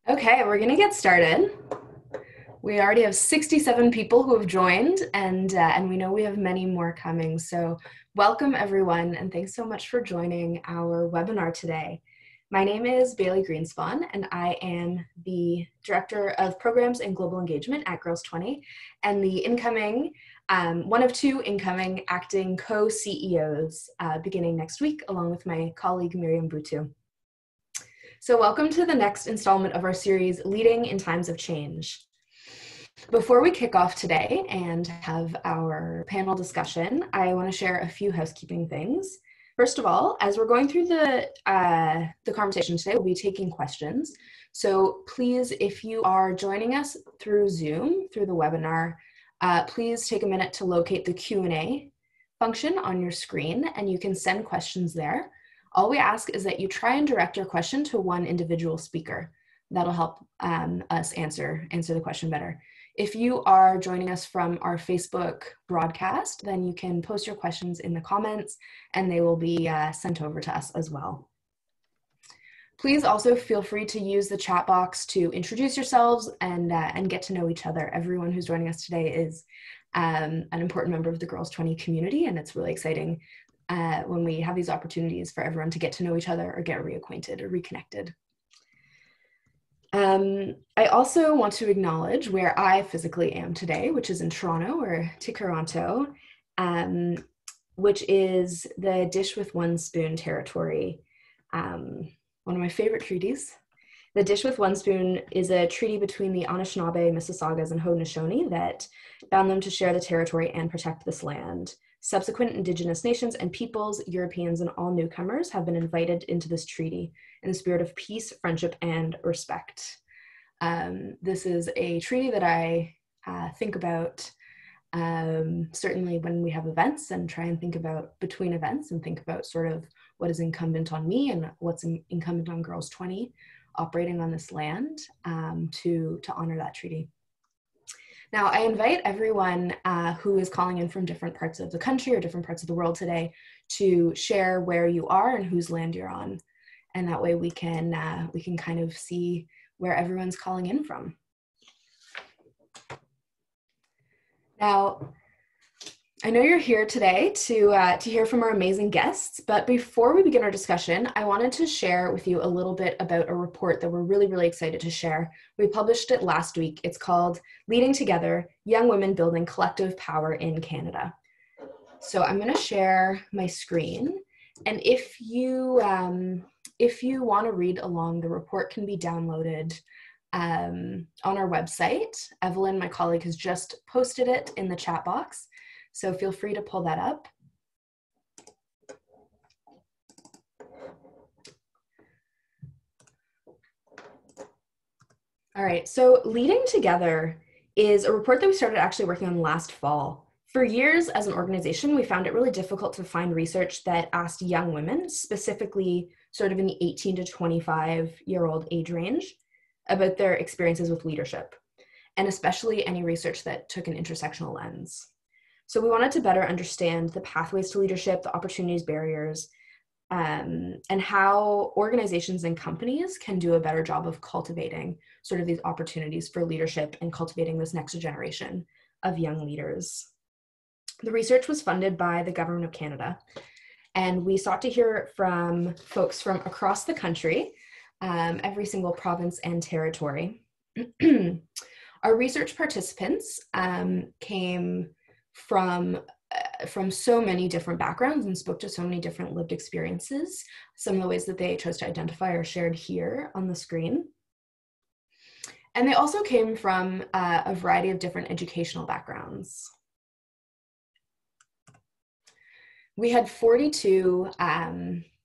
Okay, we're gonna get started. We already have 67 people who have joined, and we know we have many more coming. So welcome everyone, and thanks so much for joining our webinar today. My name is Bailey Greenspan, and I am the Director of Programs and Global Engagement at Girls 20, and the incoming, one of two incoming acting co-CEOs beginning next week, along with my colleague Miriam Butu. So welcome to the next installment of our series, Leading in Times of Change. Before we kick off today and have our panel discussion, I want to share a few housekeeping things. First of all, as we're going through the conversation today, we'll be taking questions. So please, if you are joining us through Zoom, through the webinar, please take a minute to locate the Q&A function on your screen, and you can send questions there. All we ask is that you try and direct your question to one individual speaker. That'll help us answer the question better. If you are joining us from our Facebook broadcast, then you can post your questions in the comments and they will be sent over to us as well. Please also feel free to use the chat box to introduce yourselves and get to know each other. Everyone who's joining us today is an important member of the Girls 20 community, and it's really exciting when we have these opportunities for everyone to get to know each other or get reacquainted or reconnected. I also want to acknowledge where I physically am today, which is in Toronto, or Tikaranto, which is the Dish with One Spoon territory, one of my favorite treaties. The Dish with One Spoon is a treaty between the Anishinaabe, Mississaugas, and Haudenosaunee that bound them to share the territory and protect this land. Subsequent Indigenous nations and peoples, Europeans, and all newcomers have been invited into this treaty in the spirit of peace, friendship, and respect. This is a treaty that I think about certainly when we have events, and try and think about between events and think about sort of what is incumbent on me and what's incumbent on Girls 20 operating on this land to honor that treaty. Now, I invite everyone who is calling in from different parts of the country or different parts of the world today to share where you are and whose land you're on. And that way we can kind of see where everyone's calling in from. Now, I know you're here today to hear from our amazing guests, but before we begin our discussion, I wanted to share with you a little bit about a report that we're really, really excited to share. We published it last week. It's called Leading Together, Young Women Building Collective Power in Canada. So I'm going to share my screen, and if you want to read along, the report can be downloaded on our website. Evelyn, my colleague, has just posted it in the chat box. So feel free to pull that up. All right, so Leading Together is a report that we started actually working on last fall. For years as an organization, we found it really difficult to find research that asked young women, specifically sort of in the 18 to 25-year-old age range, about their experiences with leadership, and especially any research that took an intersectional lens. So we wanted to better understand the pathways to leadership, the opportunities, barriers, and how organizations and companies can do a better job of cultivating sort of these opportunities for leadership and cultivating this next generation of young leaders. The research was funded by the Government of Canada, and we sought to hear from folks from across the country, every single province and territory. Our research participants came from so many different backgrounds and spoke to so many different lived experiences. Some of the ways that they chose to identify are shared here on the screen. And they also came from a variety of different educational backgrounds. We had 42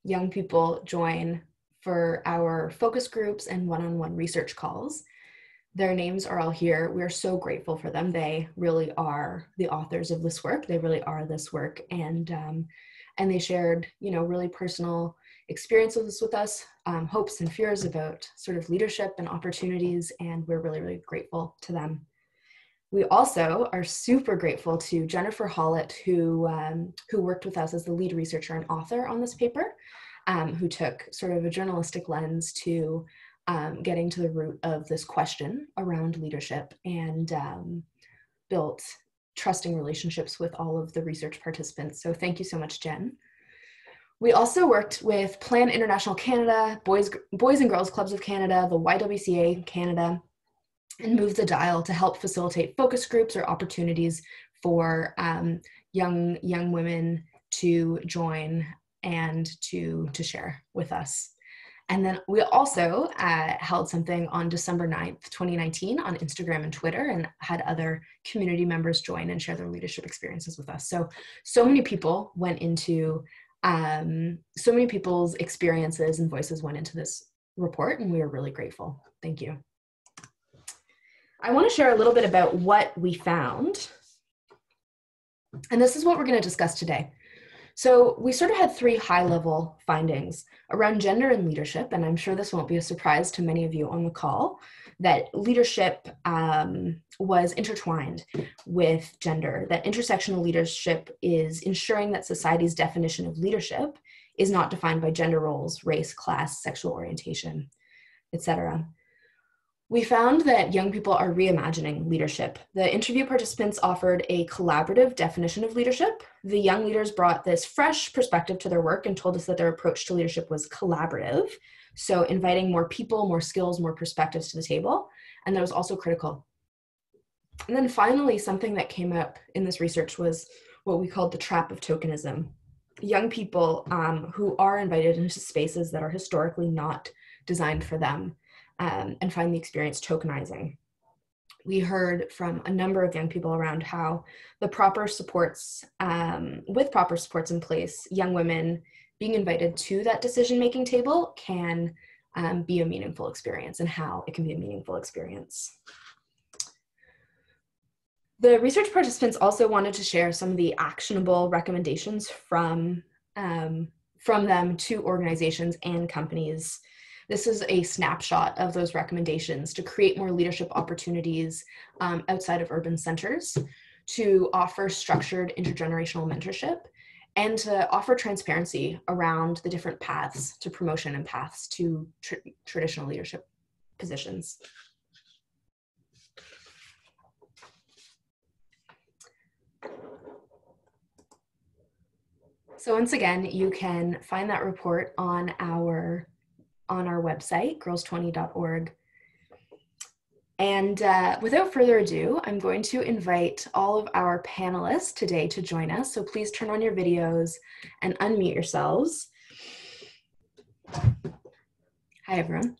young people join for our focus groups and one-on-one research calls. Their names are all here. We're so grateful for them. They really are the authors of this work. They really are this work, and they shared, really personal experiences with us, hopes and fears about sort of leadership and opportunities, and we're really, really grateful to them. We also are super grateful to Jennifer Hollett, who worked with us as the lead researcher and author on this paper. who took sort of a journalistic lens to getting to the root of this question around leadership and built trusting relationships with all of the research participants. So thank you so much, Jen. We also worked with Plan International Canada, Boys and Girls Clubs of Canada, the YWCA Canada, and moved the dial to help facilitate focus groups or opportunities for young women to join and to share with us. And then we also held something on December 9th, 2019 on Instagram and Twitter, and had other community members join and share their leadership experiences with us. So many people went into, so many people's experiences and voices went into this report, and we are really grateful. Thank you. I want to share a little bit about what we found. And this is what we're going to discuss today. So we sort of had three high-level findings around gender and leadership, and I'm sure this won't be a surprise to many of you on the call, that leadership was intertwined with gender, that intersectional leadership is ensuring that society's definition of leadership is not defined by gender roles, race, class, sexual orientation, etc. We found that young people are reimagining leadership. The interview participants offered a collaborative definition of leadership. The young leaders brought this fresh perspective to their work and told us that their approach to leadership was collaborative. So inviting more people, more skills, more perspectives to the table. And that was also critical. And then finally, something that came up in this research was what we called the trap of tokenism. Young people who are invited into spaces that are historically not designed for them, and find the experience tokenizing. We heard from a number of young people around how the proper supports, with proper supports in place, young women being invited to that decision-making table can be a meaningful experience, and how it can be a meaningful experience. The research participants also wanted to share some of the actionable recommendations from them to organizations and companies. This is a snapshot of those recommendations to create more leadership opportunities outside of urban centers, to offer structured intergenerational mentorship, and to offer transparency around the different paths to promotion and paths to traditional leadership positions. So once again, you can find that report on our website, girls20.org. And without further ado, I'm going to invite all of our panelists today to join us. So please turn on your videos and unmute yourselves. Hi, everyone.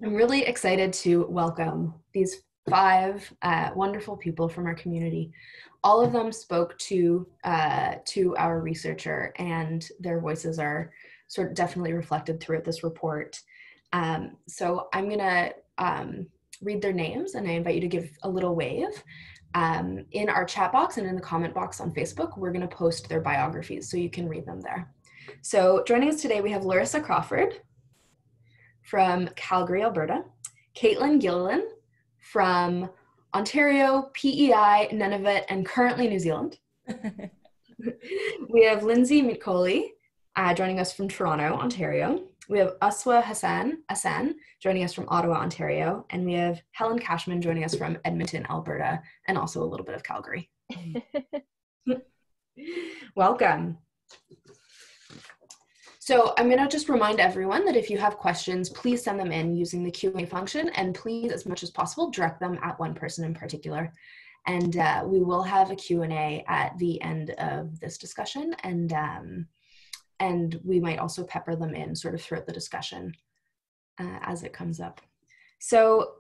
I'm really excited to welcome these 5 wonderful people from our community. All of them spoke to our researcher, and their voices are sort of definitely reflected throughout this report. So I'm gonna read their names, and I invite you to give a little wave. In our chat box and in the comment box on Facebook, we're gonna post their biographies so you can read them there. So joining us today, we have Larissa Crawford from Calgary, Alberta, Kaitlyn Gillelan from Ontario, PEI, Nunavut, and currently New Zealand. We have Linxi Mytkolli joining us from Toronto, Ontario. We have Uswah Ahsan joining us from Ottawa, Ontario. And we have Helen Cashman joining us from Edmonton, Alberta, and also a little bit of Calgary. Welcome. So I'm gonna just remind everyone that if you have questions, please send them in using the Q&A function, and please, as much as possible, direct them at one person in particular. And we will have a Q&A at the end of this discussion, and we might also pepper them in sort of throughout the discussion as it comes up. So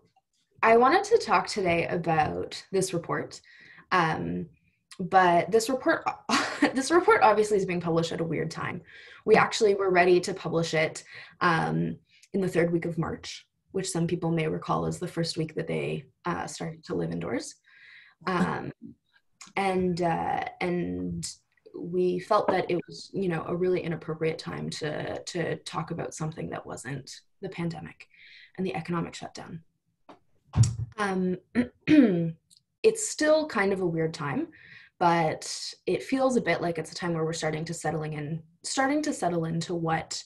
I wanted to talk today about this report, but this report obviously is being published at a weird time. We actually were ready to publish it in the 3rd week of March, which some people may recall as the first week that they started to live indoors. And we felt that it was, you know, a really inappropriate time to talk about something that wasn't the pandemic and the economic shutdown. It's still kind of a weird time, but it feels a bit like it's a time where we're starting to settle into what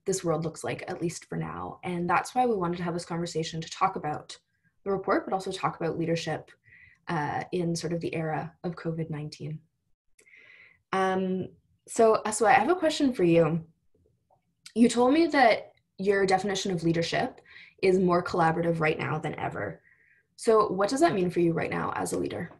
this world looks like, at least for now. And that's why we wanted to have this conversation to talk about the report, but also talk about leadership in sort of the era of COVID-19. So Uswah, I have a question for you. You told me that your definition of leadership is more collaborative right now than ever. So what does that mean for you right now as a leader?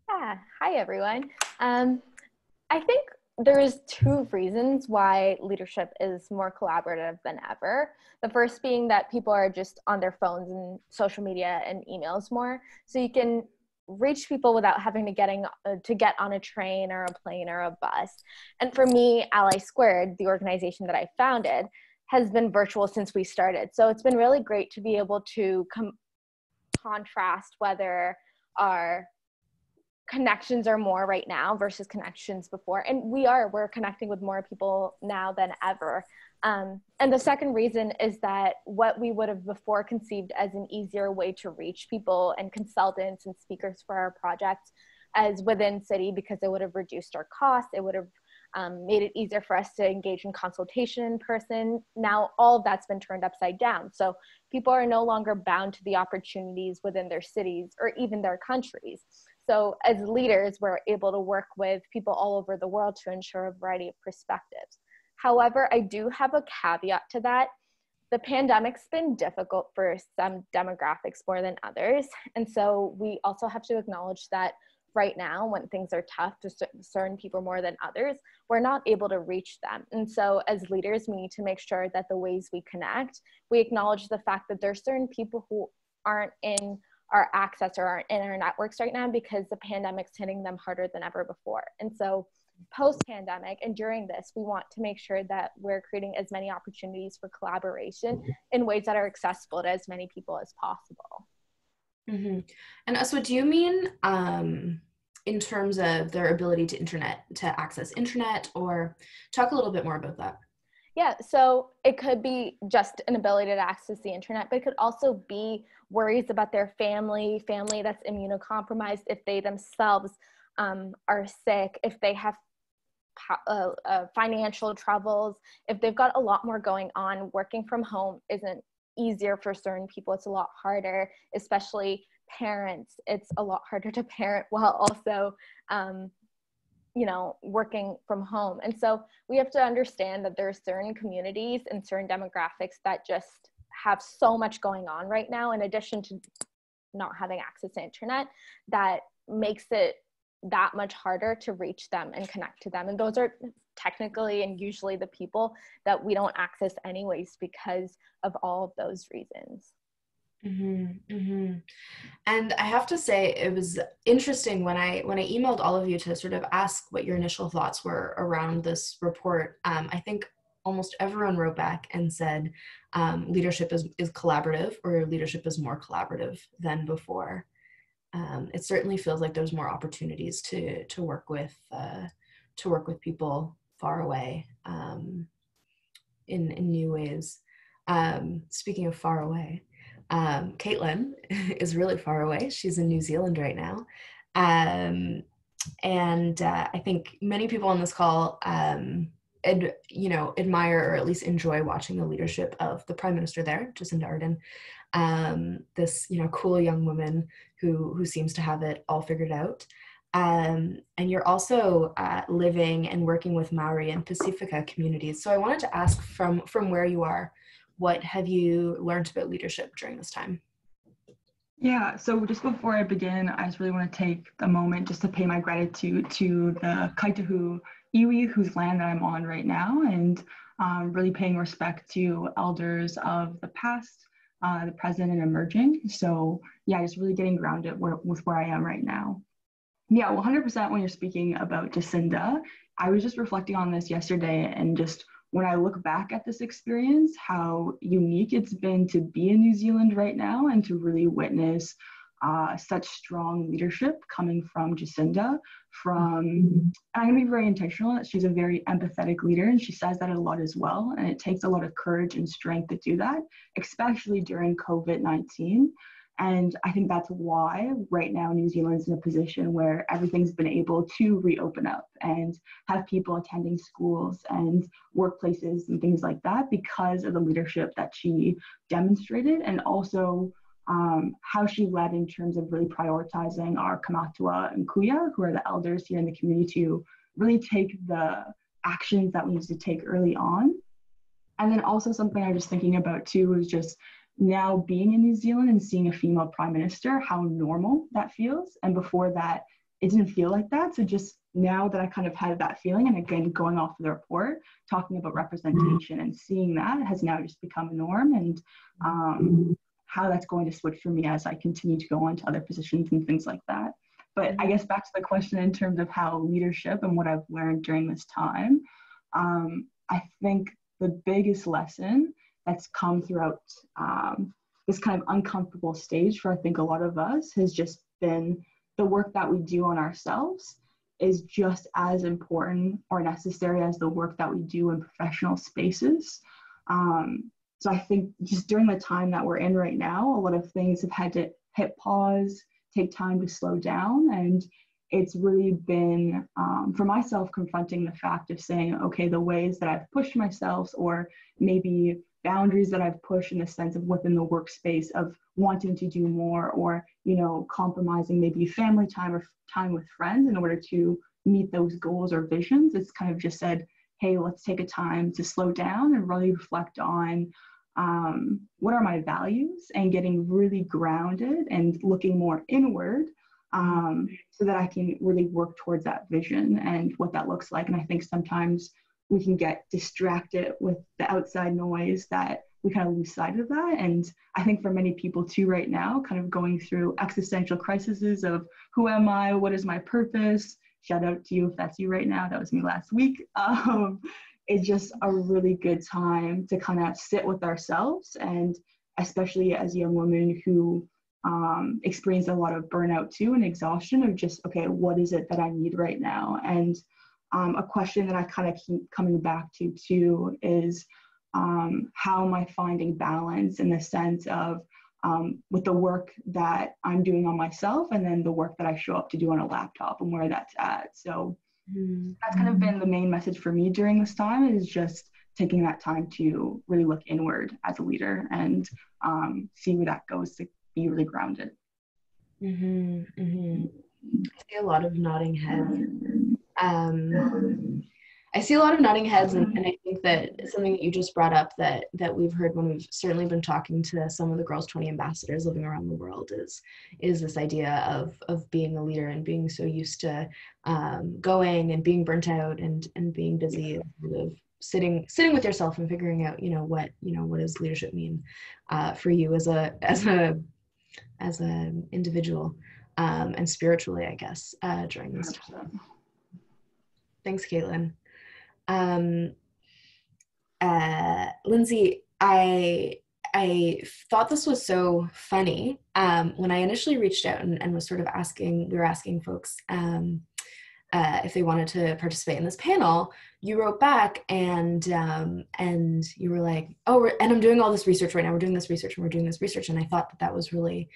Yeah. Hi, everyone. I think there's two reasons why leadership is more collaborative than ever. The first being that people are just on their phones and social media and emails more. So you can reach people without having to get on a train or a plane or a bus. And for me, Ally Squared, the organization that I founded, has been virtual since we started. So it's been really great to be able to contrast whether our connections are more right now versus connections before. And we're connecting with more people now than ever. And the second reason is that what we would have before conceived as an easier way to reach people and consultants and speakers for our project as within city, because it would have reduced our costs, it would have made it easier for us to engage in consultation in person. Now, all of that's been turned upside down. So people are no longer bound to the opportunities within their cities or even their countries. So as leaders, we're able to work with people all over the world to ensure a variety of perspectives. However, I do have a caveat to that. The pandemic's been difficult for some demographics more than others. And so we also have to acknowledge that right now, when things are tough to certain people more than others, we're not able to reach them. And so as leaders, we need to make sure that the ways we connect, we acknowledge the fact that there's certain people who aren't in our access or aren't in our networks right now because the pandemic's hitting them harder than ever before. And so post-pandemic and during this, we want to make sure that we're creating as many opportunities for collaboration in ways that are accessible to as many people as possible. Mm-hmm. And Uswah, do you mean in terms of their ability to access internet, or talk a little bit more about that? Yeah, so it could be just an ability to access the internet, but it could also be worries about their family that's immunocompromised, if they themselves are sick, if they have financial troubles, if they've got a lot more going on. Working from home isn't easier for certain people. It's a lot harder, especially parents. It's a lot harder to parent while also working from home. And so we have to understand that there are certain communities and certain demographics that just have so much going on right now, in addition to not having access to internet, that makes it that much harder to reach them and connect to them. And those are technically and usually the people that we don't access anyways because of all of those reasons. Mm-hmm, mm-hmm. And I have to say, it was interesting when I emailed all of you to sort of ask what your initial thoughts were around this report. I think almost everyone wrote back and said leadership is collaborative, or leadership is more collaborative than before. It certainly feels like there's more opportunities to work with people far away in new ways. Speaking of far away, Kaitlyn is really far away. She's in New Zealand right now. And I think many people on this call, admire or at least enjoy watching the leadership of the Prime Minister there, Jacinda Ardern, this, cool young woman who seems to have it all figured out. And you're also living and working with Maori and Pacifica communities. So I wanted to ask from where you are, what have you learned about leadership during this time? Yeah, so just before I begin, I just really want to take a moment just to pay my gratitude to the Kaituhu iwi, whose land I'm on right now, and really paying respect to elders of the past, the present, and emerging. So yeah, just really getting grounded with where I am right now. Yeah, 100% when you're speaking about Jacinda, I was just reflecting on this yesterday, and just when I look back at this experience, how unique it's been to be in New Zealand right now and to really witness such strong leadership coming from Jacinda. I'm going to be very intentional that she's a very empathetic leader, and she says that a lot as well. And it takes a lot of courage and strength to do that, especially during COVID-19. And I think that's why right now New Zealand's in a position where everything's been able to reopen up and have people attending schools and workplaces and things like that because of the leadership that she demonstrated, and also how she led in terms of really prioritizing our kamatua and kuya, who are the elders here in the community, to really take the actions that we need to take early on. And then also something I was thinking about too was just now being in New Zealand and seeing a female prime minister, how normal that feels. And before that, it didn't feel like that. So just now that I kind of had that feeling, and again, going off of the report, talking about representation and seeing that has now just become a norm, and how that's going to switch for me as I continue to go on to other positions and things like that. But I guess back to the question in terms of how leadership and what I've learned during this time, I think the biggest lesson that's come throughout this kind of uncomfortable stage for I think a lot of us has just been the work that we do on ourselves is just as important or necessary as the work that we do in professional spaces. So I think just during the time that we're in right now, a lot of things have had to hit pause, take time to slow down. And it's really been, for myself, confronting the fact of saying, okay, the ways that I've pushed myself, or maybe boundaries that I've pushed in the sense of within the workspace of wanting to do more, or, you know, compromising maybe family time or time with friends in order to meet those goals or visions. It's kind of just said, hey, let's take a time to slow down and really reflect on what are my values, and getting really grounded and looking more inward, so that I can really work towards that vision and what that looks like. And I think sometimes we can get distracted with the outside noise that we kind of lose sight of that. And I think for many people too right now, kind of going through existential crises of who am I, what is my purpose? Shout out to you if that's you right now. That was me last week. It's just a really good time to kind of sit with ourselves, and especially as young women who experience a lot of burnout too and exhaustion of just, okay, what is it that I need right now? And a question that I kind of keep coming back to too is how am I finding balance in the sense of with the work that I'm doing on myself, and then the work that I show up to do on a laptop, and where that's at. So that's kind of been the main message for me during this time, is just taking that time to really look inward as a leader and see where that goes, to be really grounded. I see a lot of nodding heads. I see a lot of nodding heads, and I think that something that you just brought up that we've heard when we've certainly been talking to some of the Girls 20 ambassadors living around the world is this idea of being a leader and being so used to going and being burnt out and being busy, and sort of sitting with yourself and figuring out what does leadership mean for you as an individual and spiritually, I guess, during this time. Thanks, Kaitlyn. Linxi, I thought this was so funny when I initially reached out and was sort of we were asking folks if they wanted to participate in this panel. You wrote back and you were like, oh, and I'm doing all this research right now. We're doing this research and we're doing this research. And I thought that was really,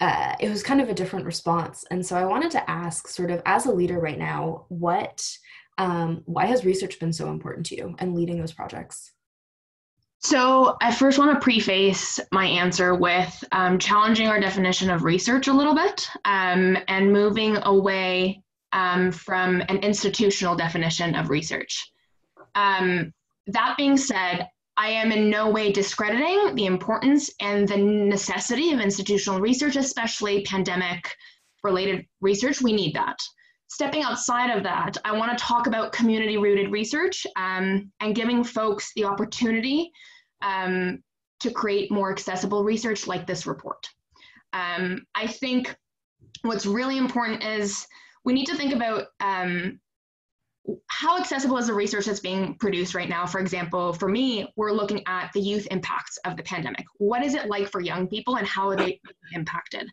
it was kind of a different response. And so I wanted to ask, sort of as a leader right now, why has research been so important to you and leading those projects? So I first want to preface my answer with challenging our definition of research a little bit and moving away from an institutional definition of research. That being said, I am in no way discrediting the importance and the necessity of institutional research, especially pandemic-related research. We need that. Stepping outside of that, I want to talk about community-rooted research and giving folks the opportunity to create more accessible research like this report. I think what's really important is we need to think about how accessible is the research that's being produced right now. For example, for me, we're looking at the youth impacts of the pandemic. What is it like for young people and how are they impacted?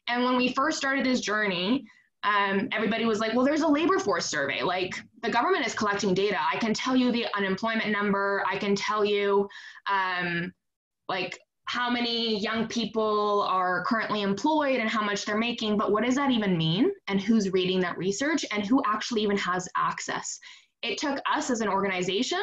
And when we first started this journey, everybody was like, well, there's a labor force survey. Like, the government is collecting data. I can tell you the unemployment number. I can tell you like how many young people are currently employed and how much they're making, but what does that even mean? And who's reading that research and who actually even has access? It took us as an organization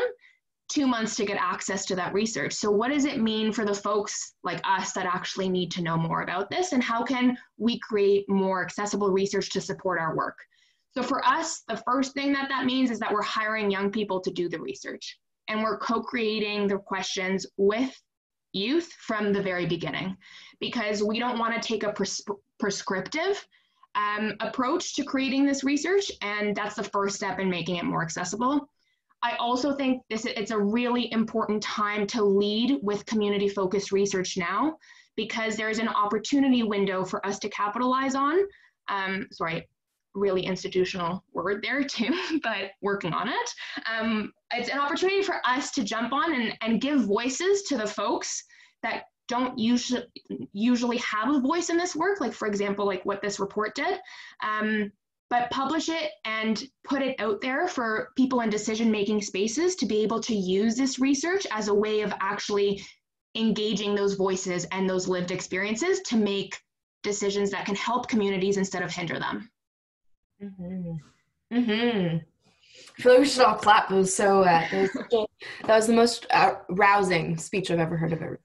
2 months to get access to that research. So what does it mean for the folks like us that actually need to know more about this? And how can we create more accessible research to support our work? So for us, the first thing that means is that we're hiring young people to do the research. And we're co-creating the questions with youth from the very beginning, because we don't want to take a prescriptive approach to creating this research. And that's the first step in making it more accessible. I also think it's a really important time to lead with community-focused research now, because there's an opportunity window for us to capitalize on. Sorry, really institutional word there too, but working on it. It's an opportunity for us to jump on and give voices to the folks that don't usually have a voice in this work, like for example, like what this report did. But publish it and put it out there for people in decision-making spaces to be able to use this research as a way of actually engaging those voices and those lived experiences to make decisions that can help communities instead of hinder them. Mm-hmm. Mm-hmm. I feel like we should all clap. It was so, that was the most rousing speech I've ever heard of it.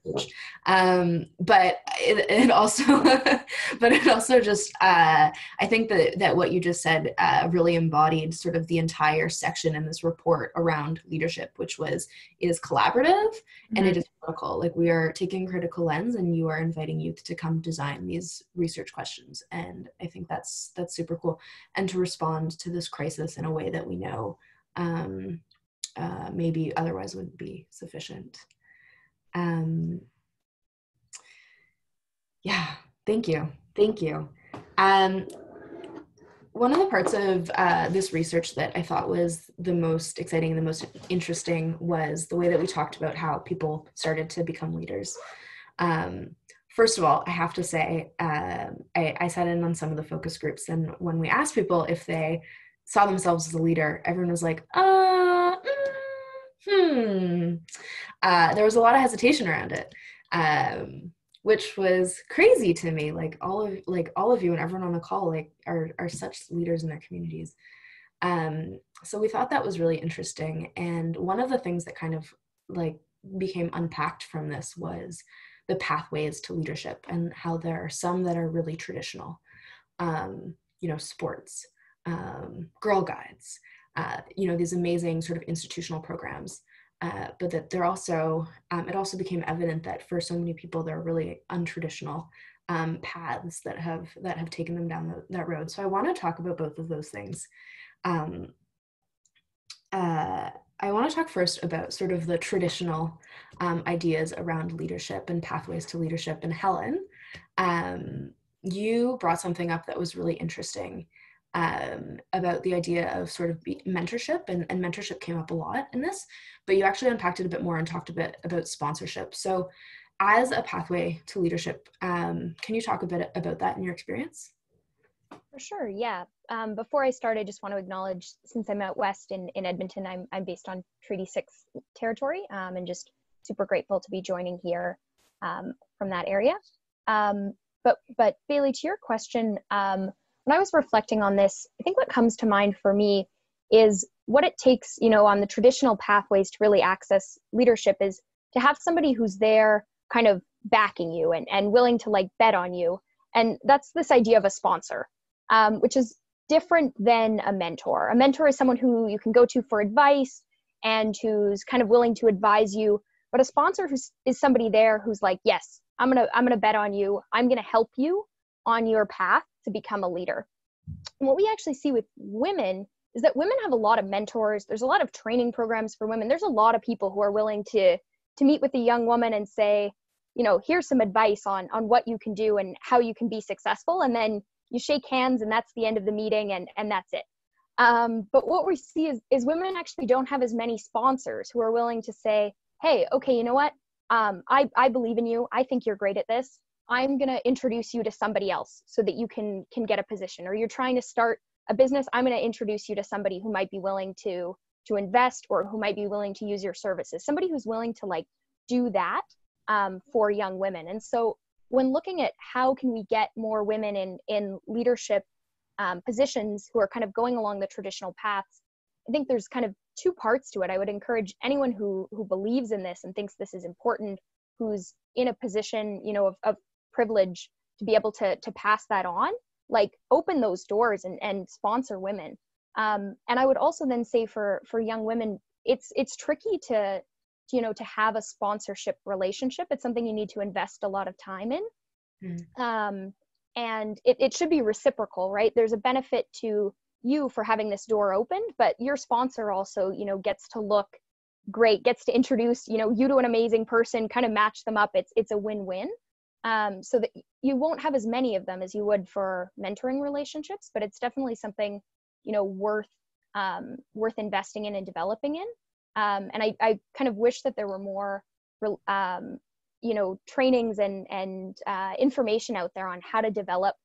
But it also, but it also just, I think that what you just said really embodied sort of the entire section in this report around leadership, which was, it is collaborative and it is critical. Like, we are taking a critical lens and you are inviting youth to come design these research questions. And I think that's super cool. And to respond to this crisis in a way that we know maybe otherwise wouldn't be sufficient. Yeah, thank you. One of the parts of this research that I thought was the most exciting and the most interesting was the way that we talked about how people started to become leaders. First of all, I have to say, I sat in on some of the focus groups, and when we asked people if they saw themselves as a leader, everyone was like, there was a lot of hesitation around it, which was crazy to me. Like all of you and everyone on the call are such leaders in their communities. So we thought that was really interesting. And one of the things that kind of became unpacked from this was the pathways to leadership, and how there are some that are really traditional, sports, Girl Guides, these amazing sort of institutional programs, but that they're also, it also became evident that for so many people, there are really untraditional paths that have taken them down that road. So I want to talk about both of those things. I want to talk first about sort of the traditional ideas around leadership and pathways to leadership. And Helen, you brought something up that was really interesting about the idea of sort of mentorship, and mentorship came up a lot in this, but you actually unpacked it a bit more and talked a bit about sponsorship. So as a pathway to leadership, can you talk a bit about that in your experience? For sure, yeah. Before I start, I just want to acknowledge, since I'm out west in Edmonton, I'm based on Treaty 6 territory, and just super grateful to be joining here from that area. But Bailey, to your question, when I was reflecting on this, I think what comes to mind for me is what it takes, on the traditional pathways to really access leadership is to have somebody who's there kind of backing you and willing to bet on you. And that's this idea of a sponsor, which is different than a mentor. A mentor is someone who you can go to for advice and who's kind of willing to advise you. But a sponsor is somebody there who's like, yes, I'm gonna bet on you. I'm gonna help you on your path to become a leader. And what we actually see with women is that women have a lot of mentors. There's a lot of training programs for women. There's a lot of people who are willing to meet with a young woman and say, here's some advice on what you can do and how you can be successful. And then you shake hands and that's the end of the meeting and that's it. But what we see is women actually don't have as many sponsors who are willing to say, hey, okay, you know what? I believe in you. I think you're great at this. I'm going to introduce you to somebody else so that you can get a position. Or you're trying to start a business, I'm going to introduce you to somebody who might be willing to invest, or who might be willing to use your services. Somebody who's willing to do that for young women. And so when looking at how can we get more women in leadership positions who are kind of going along the traditional paths, I think there's kind of two parts to it. I would encourage anyone who believes in this and thinks this is important, who's in a position, you know, of privilege, to be able to pass that on, like open those doors and sponsor women. And I would also then say for young women, it's tricky to have a sponsorship relationship. It's something you need to invest a lot of time in. And it should be reciprocal, right? There's a benefit to you for having this door opened, but your sponsor also, you know, gets to look great, gets to introduce, you know, you to an amazing person, kind of match them up. It's a win-win. So that you won't have as many of them as you would for mentoring relationships, but it's definitely something, you know, worth investing in and developing in. And I kind of wish that there were more, you know, trainings and information out there on how to develop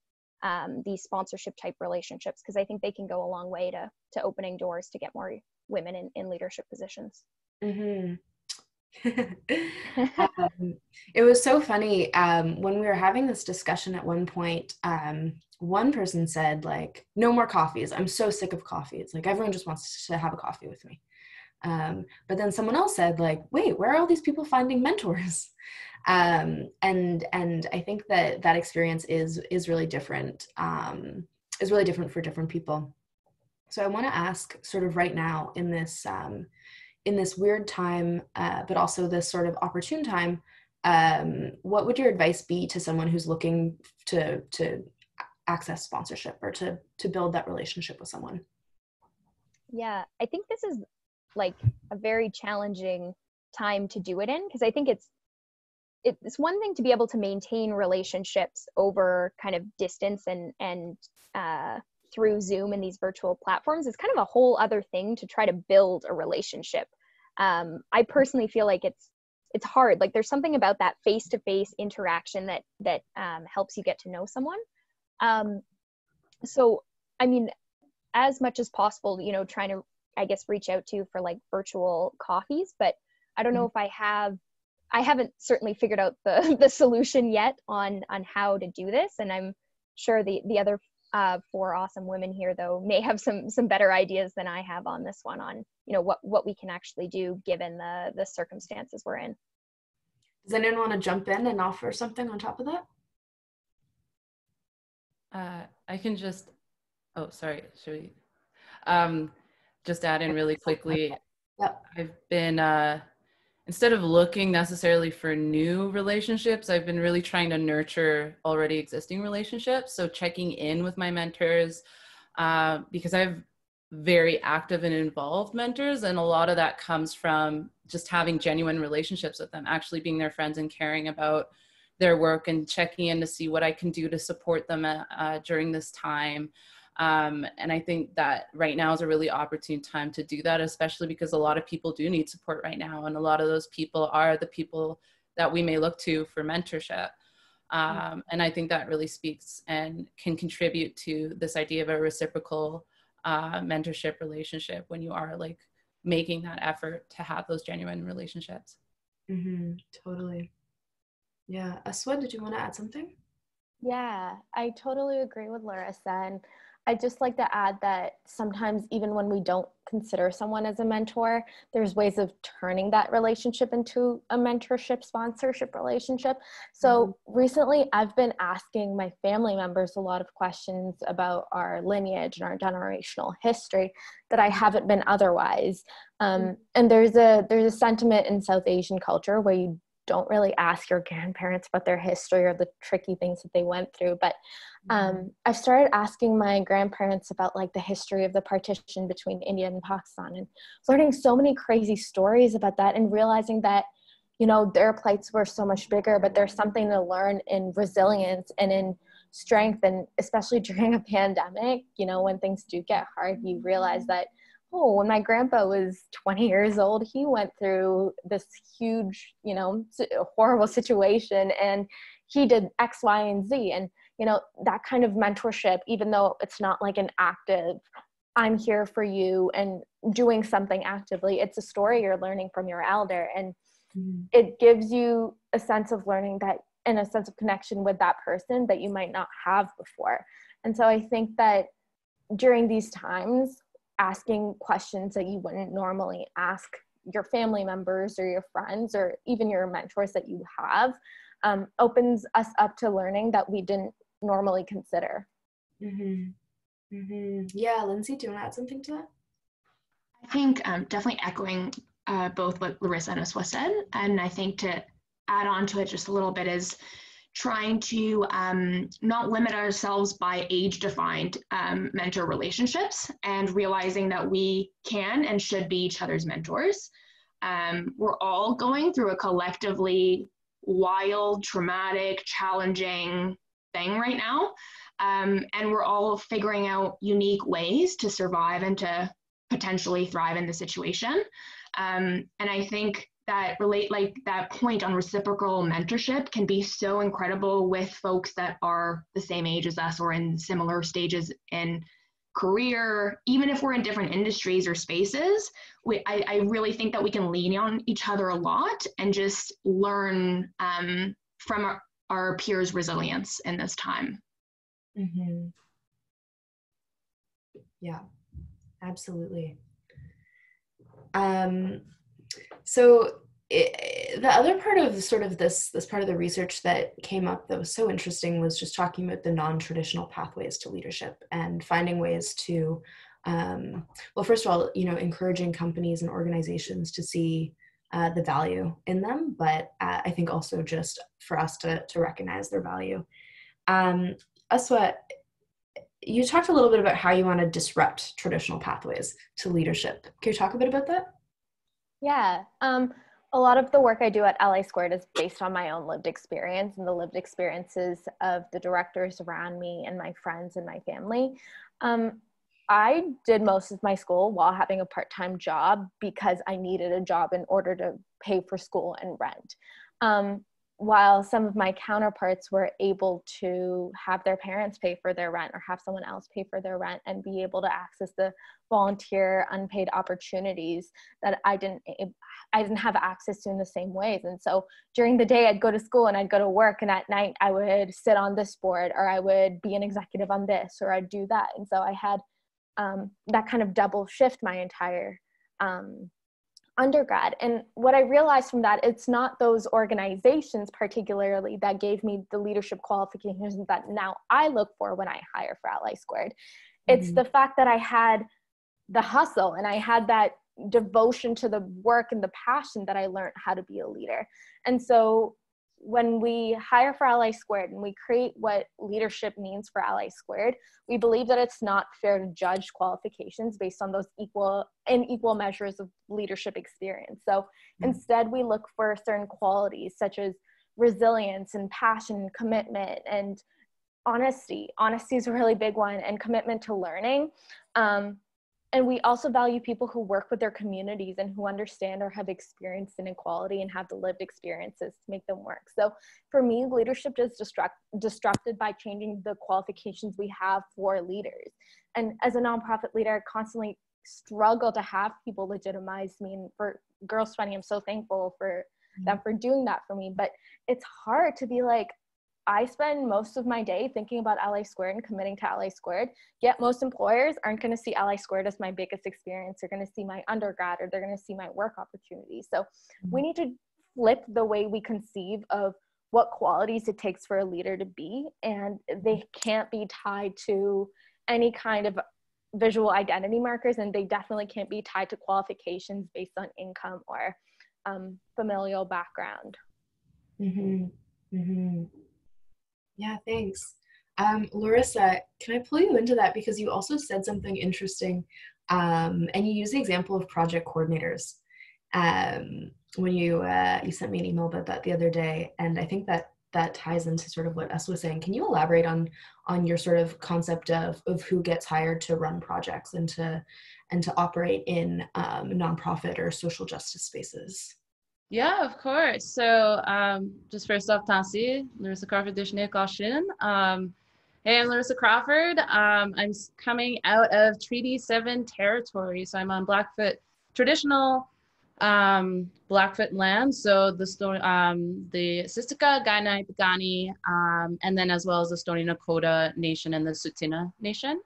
these sponsorship type relationships, because I think they can go a long way to opening doors to get more women in leadership positions. Mm-hmm. It was so funny when we were having this discussion at one point. One person said, like, no more coffees. I'm so sick of coffees. Like, everyone just wants to have a coffee with me. But then someone else said, like, wait, where are all these people finding mentors? And I think that experience is really different, is really different for different people. So I want to ask, sort of right now in this weird time, but also this sort of opportune time, what would your advice be to someone who's looking to access sponsorship or to build that relationship with someone? Yeah, I think this is like a very challenging time to do it in, because I think it's one thing to be able to maintain relationships over kind of distance and through Zoom and these virtual platforms. It's kind of a whole other thing to try to build a relationship. I personally feel like it's hard. Like, there's something about that face-to-face interaction that helps you get to know someone. So, I mean, as much as possible, you know, trying to, I guess, reach out to for like virtual coffees, but I don't know if I haven't certainly figured out the solution yet on how to do this. And I'm sure the other 4 awesome women here, though, may have some better ideas than I have on this one, on, you know, what we can actually do given the circumstances we're in. Does anyone want to jump in and offer something on top of that? I can just, should we just add in really quickly? Yep. I've been, instead of looking necessarily for new relationships, I've been really trying to nurture already existing relationships. So checking in with my mentors, because I have very active and involved mentors, and a lot of that comes from just having genuine relationships with them, actually being their friends and caring about their work and checking in to see what I can do to support them during this time. And I think that right now is a really opportune time to do that, especially because a lot of people do need support right now. And a lot of those people are the people that we may look to for mentorship. And I think that really speaks and can contribute to this idea of a reciprocal mentorship relationship, when you are like making that effort to have those genuine relationships. Mm-hmm. Totally. Yeah. Uswah, did you want to add something? Yeah, I totally agree with Larissa. And I'd just like to add that sometimes, even when we don't consider someone as a mentor, there's ways of turning that relationship into a mentorship, sponsorship relationship. So recently I've been asking my family members a lot of questions about our lineage and our generational history that I haven't been otherwise. And there's a sentiment in South Asian culture where you don't really ask your grandparents about their history or the tricky things that they went through. But I started asking my grandparents about like the history of the partition between India and Pakistan, and learning so many crazy stories about that, and realizing that, you know, their plights were so much bigger, but there's something to learn in resilience and in strength. And especially during a pandemic, you know, when things do get hard, you realize that, oh, when my grandpa was 20 years old, he went through this huge, you know, horrible situation, and he did X, Y, and Z. And, you know, that kind of mentorship, even though it's not like an active, I'm here for you and doing something actively, it's a story you're learning from your elder. And it gives you a sense of learning that, and a sense of connection with that person that you might not have before. And so I think that during these times, asking questions that you wouldn't normally ask your family members or your friends or even your mentors that you have opens us up to learning that we didn't normally consider. Yeah, Lindsay, do you want to add something to that? I think definitely echoing both what Larissa and Uswah said, and I think to add on to it just a little bit is trying to not limit ourselves by age-defined mentor relationships, and realizing that we can and should be each other's mentors. We're all going through a collectively wild, traumatic, challenging thing right now, and we're all figuring out unique ways to survive and to potentially thrive in the situation. And I think that that point on reciprocal mentorship can be so incredible with folks that are the same age as us or in similar stages in career. Even if we're in different industries or spaces, I really think that we can lean on each other a lot and just learn from our peers' resilience in this time. Yeah, absolutely. So the other part of sort of this part of the research that came up that was so interesting was just talking about the non-traditional pathways to leadership and finding ways to, well, first of all, encouraging companies and organizations to see the value in them, but I think also just for us to recognize their value. Uswah, you talked a little bit about how you want to disrupt traditional pathways to leadership. Can you talk a bit about that? Yeah. A lot of the work I do at LA Squared is based on my own lived experience and the lived experiences of the directors around me and my friends and my family. I did most of my school while having a part-time job because I needed a job in order to pay for school and rent. While some of my counterparts were able to have their parents pay for their rent or have someone else pay for their rent and be able to access the volunteer unpaid opportunities that I didn't have access to in the same ways. And so during the day I'd go to school and I'd go to work, and at night I would sit on this board, or I would be an executive on this, or I'd do that. And so I had that kind of double shift my entire undergrad. And what I realized from that, it's not those organizations particularly that gave me the leadership qualifications that now I look for when I hire for LA Squared. It's the fact that I had the hustle and I had that devotion to the work and the passion that I learned how to be a leader. And so when we hire for LA Squared and we create what leadership means for LA Squared, we believe that it's not fair to judge qualifications based on those equal measures of leadership experience. So instead, we look for certain qualities such as resilience and passion and commitment and honesty. Honesty is a really big one, and commitment to learning. And we also value people who work with their communities and who understand or have experienced inequality and have the lived experiences to make them work. So for me, leadership is disrupted by changing the qualifications we have for leaders. And as a nonprofit leader, I constantly struggle to have people legitimize me. And for Girls 20, I'm so thankful for them for doing that for me. But it's hard to be like, I spend most of my day thinking about LA Squared and committing to LA Squared, yet most employers aren't going to see LA Squared as my biggest experience. They're going to see my undergrad, or they're going to see my work opportunity. So we need to flip the way we conceive of what qualities it takes for a leader to be, and they can't be tied to any kind of visual identity markers, and they definitely can't be tied to qualifications based on income or familial background. Yeah, thanks. Larissa, can I pull you into that, because you also said something interesting, and you used the example of project coordinators when you sent me an email about that the other day, and I think that ties into sort of what Us was saying. Can you elaborate on your sort of concept of who gets hired to run projects and to operate in nonprofit or social justice spaces? Yeah, of course. So just first off, Tasi, Larissa Crawford, Hey, I'm Larissa Crawford. I'm coming out of Treaty 7 territory. So I'm on Blackfoot traditional Blackfoot land, so the Siksika, Kainai, Piikani, and then as well as the Stoney Nakoda Nation and the Tsuut'ina Nation,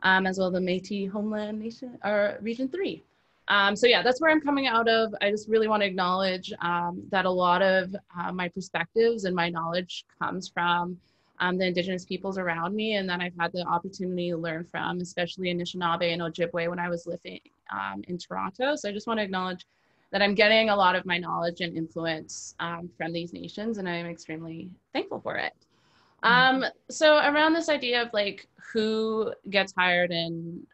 as well as the Métis Homeland Nation, or Region 3. So yeah, that's where I'm coming out of. I just really want to acknowledge that a lot of my perspectives and my knowledge comes from the Indigenous peoples around me, and that I've had the opportunity to learn from, especially Anishinaabe and Ojibwe when I was living in Toronto. So I just want to acknowledge that I'm getting a lot of my knowledge and influence from these nations, and I'm extremely thankful for it. So around this idea of like who gets hired and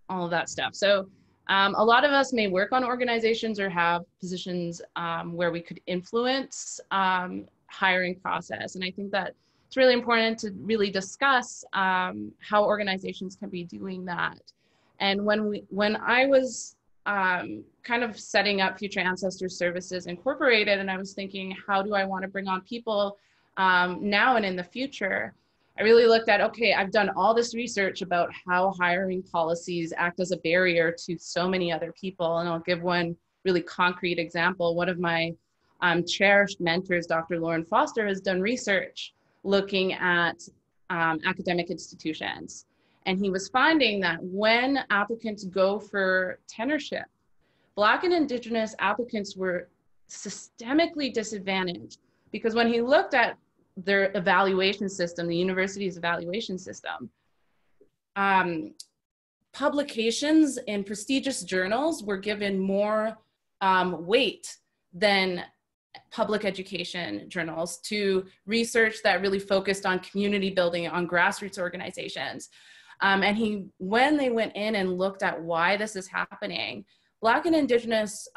all of that stuff. So a lot of us may work on organizations or have positions where we could influence hiring process. And I think that it's really important to really discuss how organizations can be doing that. And when I was kind of setting up Future Ancestor Services Incorporated, and I was thinking, how do I want to bring on people now and in the future? I really looked at, okay, I've done all this research about how hiring policies act as a barrier to so many other people. And I'll give one really concrete example. One of my cherished mentors, Dr. Lauren Foster, has done research looking at academic institutions. And he was finding that when applicants go for tenureship, Black and Indigenous applicants were systemically disadvantaged, because when he looked at their evaluation system, the university's evaluation system, publications in prestigious journals were given more weight than public education journals to research that really focused on community building, on grassroots organizations. And when they went in and looked at why this is happening, Black and Indigenous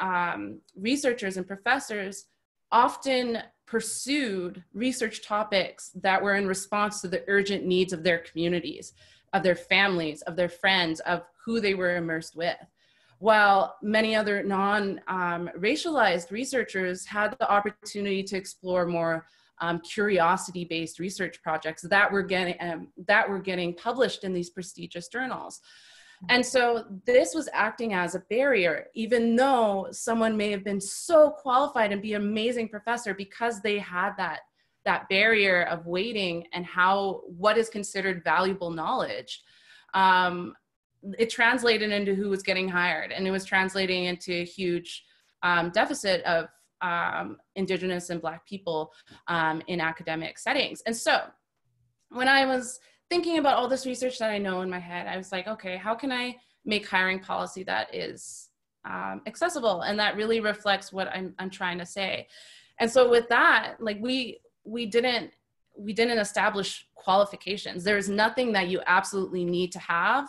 researchers and professors often pursued research topics that were in response to the urgent needs of their communities, of their families, of their friends, of who they were immersed with. While many other non-racialized researchers had the opportunity to explore more curiosity-based research projects that were getting published in these prestigious journals. And so this was acting as a barrier, even though someone may have been so qualified and be an amazing professor, because they had that barrier of waiting and what is considered valuable knowledge. It translated into who was getting hired, and it was translating into a huge deficit of Indigenous and Black people in academic settings. And so when I was thinking about all this research that I know in my head, I was like, okay, how can I make hiring policy that is accessible and that really reflects what I'm trying to say? And so with that, like we didn't establish qualifications. There's nothing that you absolutely need to have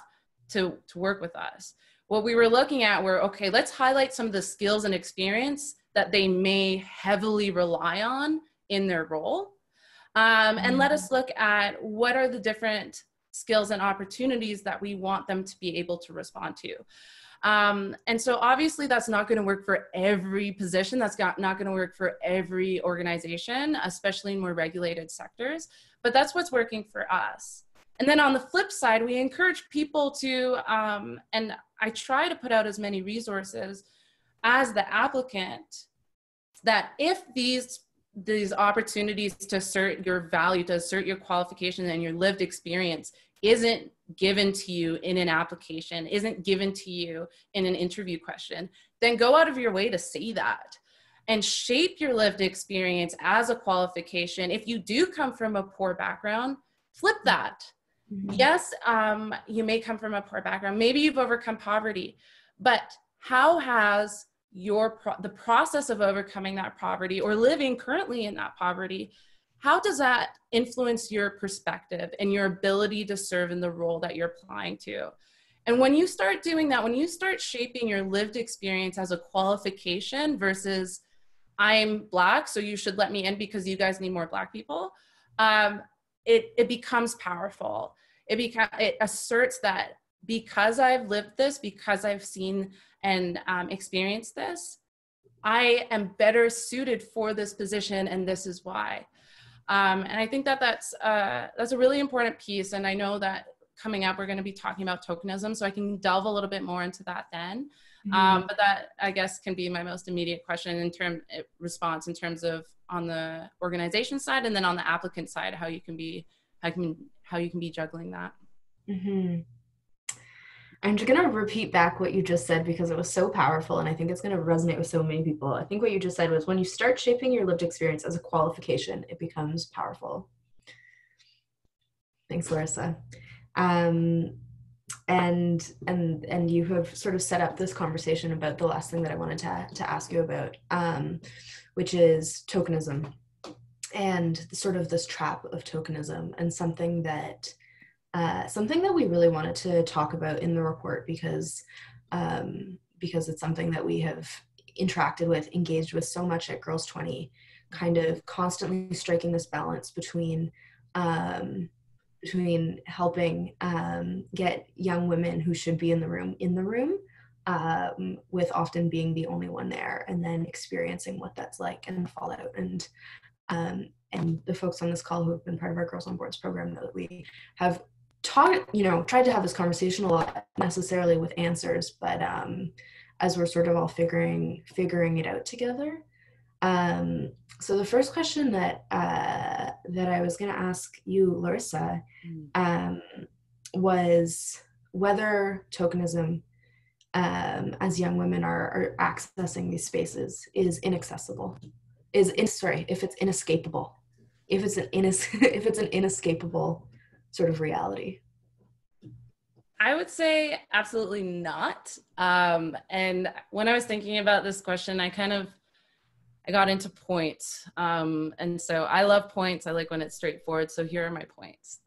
to work with us. What we were looking at were, okay, let's highlight some of the skills and experience that they may heavily rely on in their role. And let us look at what are the different skills and opportunities that we want them to be able to respond to. And so obviously that's not going to work for every position. That's not going to work for every organization, especially in more regulated sectors, but that's what's working for us. And then on the flip side, we encourage people to, and I try to put out as many resources as the applicant, that if these opportunities to assert your value, to assert your qualification and your lived experience isn't given to you in an application, isn't given to you in an interview question, then go out of your way to say that and shape your lived experience as a qualification. If you do come from a poor background, flip that. Mm-hmm. Yes, you may come from a poor background. Maybe you've overcome poverty, but how has the process of overcoming that poverty or living currently in that poverty, how does that influence your perspective and your ability to serve in the role that you're applying to? And when you start doing that, when you start shaping your lived experience as a qualification versus I'm Black, so you should let me in because you guys need more Black people, it becomes powerful. It asserts that because I've lived this, because I've seen and experienced this, I am better suited for this position, and this is why. And I think that that's a really important piece. And I know that coming up, we're going to be talking about tokenism, so I can delve a little bit more into that then. But that, I guess, can be my most immediate question response in terms of on the organization side, and then on the applicant side, how you can be juggling that. I'm just going to repeat back what you just said because it was so powerful, and I think it's going to resonate with so many people. I think what you just said was, when you start shaping your lived experience as a qualification, it becomes powerful. Thanks, Larissa. And you have sort of set up this conversation about the last thing that I wanted to ask you about, which is tokenism, and sort of this trap of tokenism, and something that we really wanted to talk about in the report because it's something that we have interacted with, engaged with so much at Girls 20, kind of constantly striking this balance between helping get young women who should be in the room, with often being the only one there, and then experiencing what that's like and the fallout. And the folks on this call who have been part of our Girls on Boards program know that we have tried to have this conversation a lot, necessarily with answers, but as we're sort of all figuring it out together. So the first question that I was going to ask you, Larissa, was whether tokenism, as young women are accessing these spaces, is inaccessible, if it's inescapable, if it's an inescapable sort of reality. I would say absolutely not. And when I was thinking about this question, I got into points. And so I love points. I like when it's straightforward. So here are my points.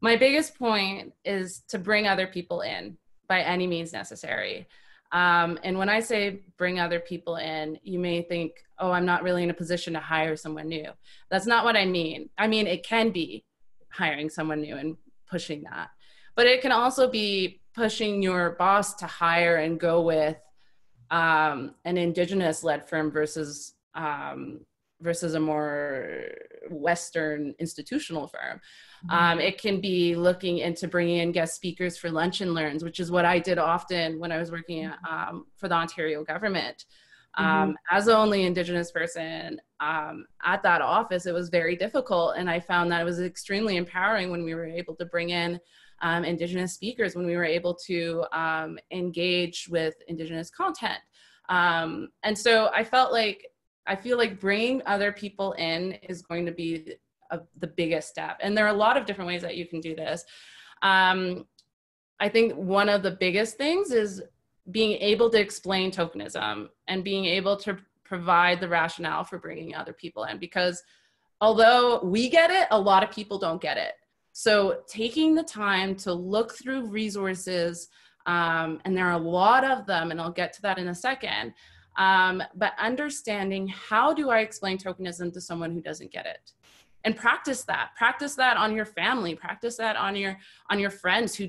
My biggest point is to bring other people in by any means necessary. And when I say bring other people in, you may think, oh, I'm not really in a position to hire someone new. That's not what I mean. I mean, it can be hiring someone new and pushing that, but it can also be pushing your boss to hire and go with an Indigenous-led firm versus a more Western institutional firm. It can be looking into bringing in guest speakers for lunch and learns, which is what I did often when I was working for the Ontario government. As the only Indigenous person at that office, it was very difficult. And I found that it was extremely empowering when we were able to bring in Indigenous speakers, when we were able to engage with Indigenous content. And so I feel like bringing other people in is going to be the biggest step. And there are a lot of different ways that you can do this. I think one of the biggest things is being able to explain tokenism and being able to provide the rationale for bringing other people in, because although we get it, a lot of people don't get it. So taking the time to look through resources, and there are a lot of them, and I'll get to that in a second, but understanding, how do I explain tokenism to someone who doesn't get it? And practice that on your family, practice that on your friends who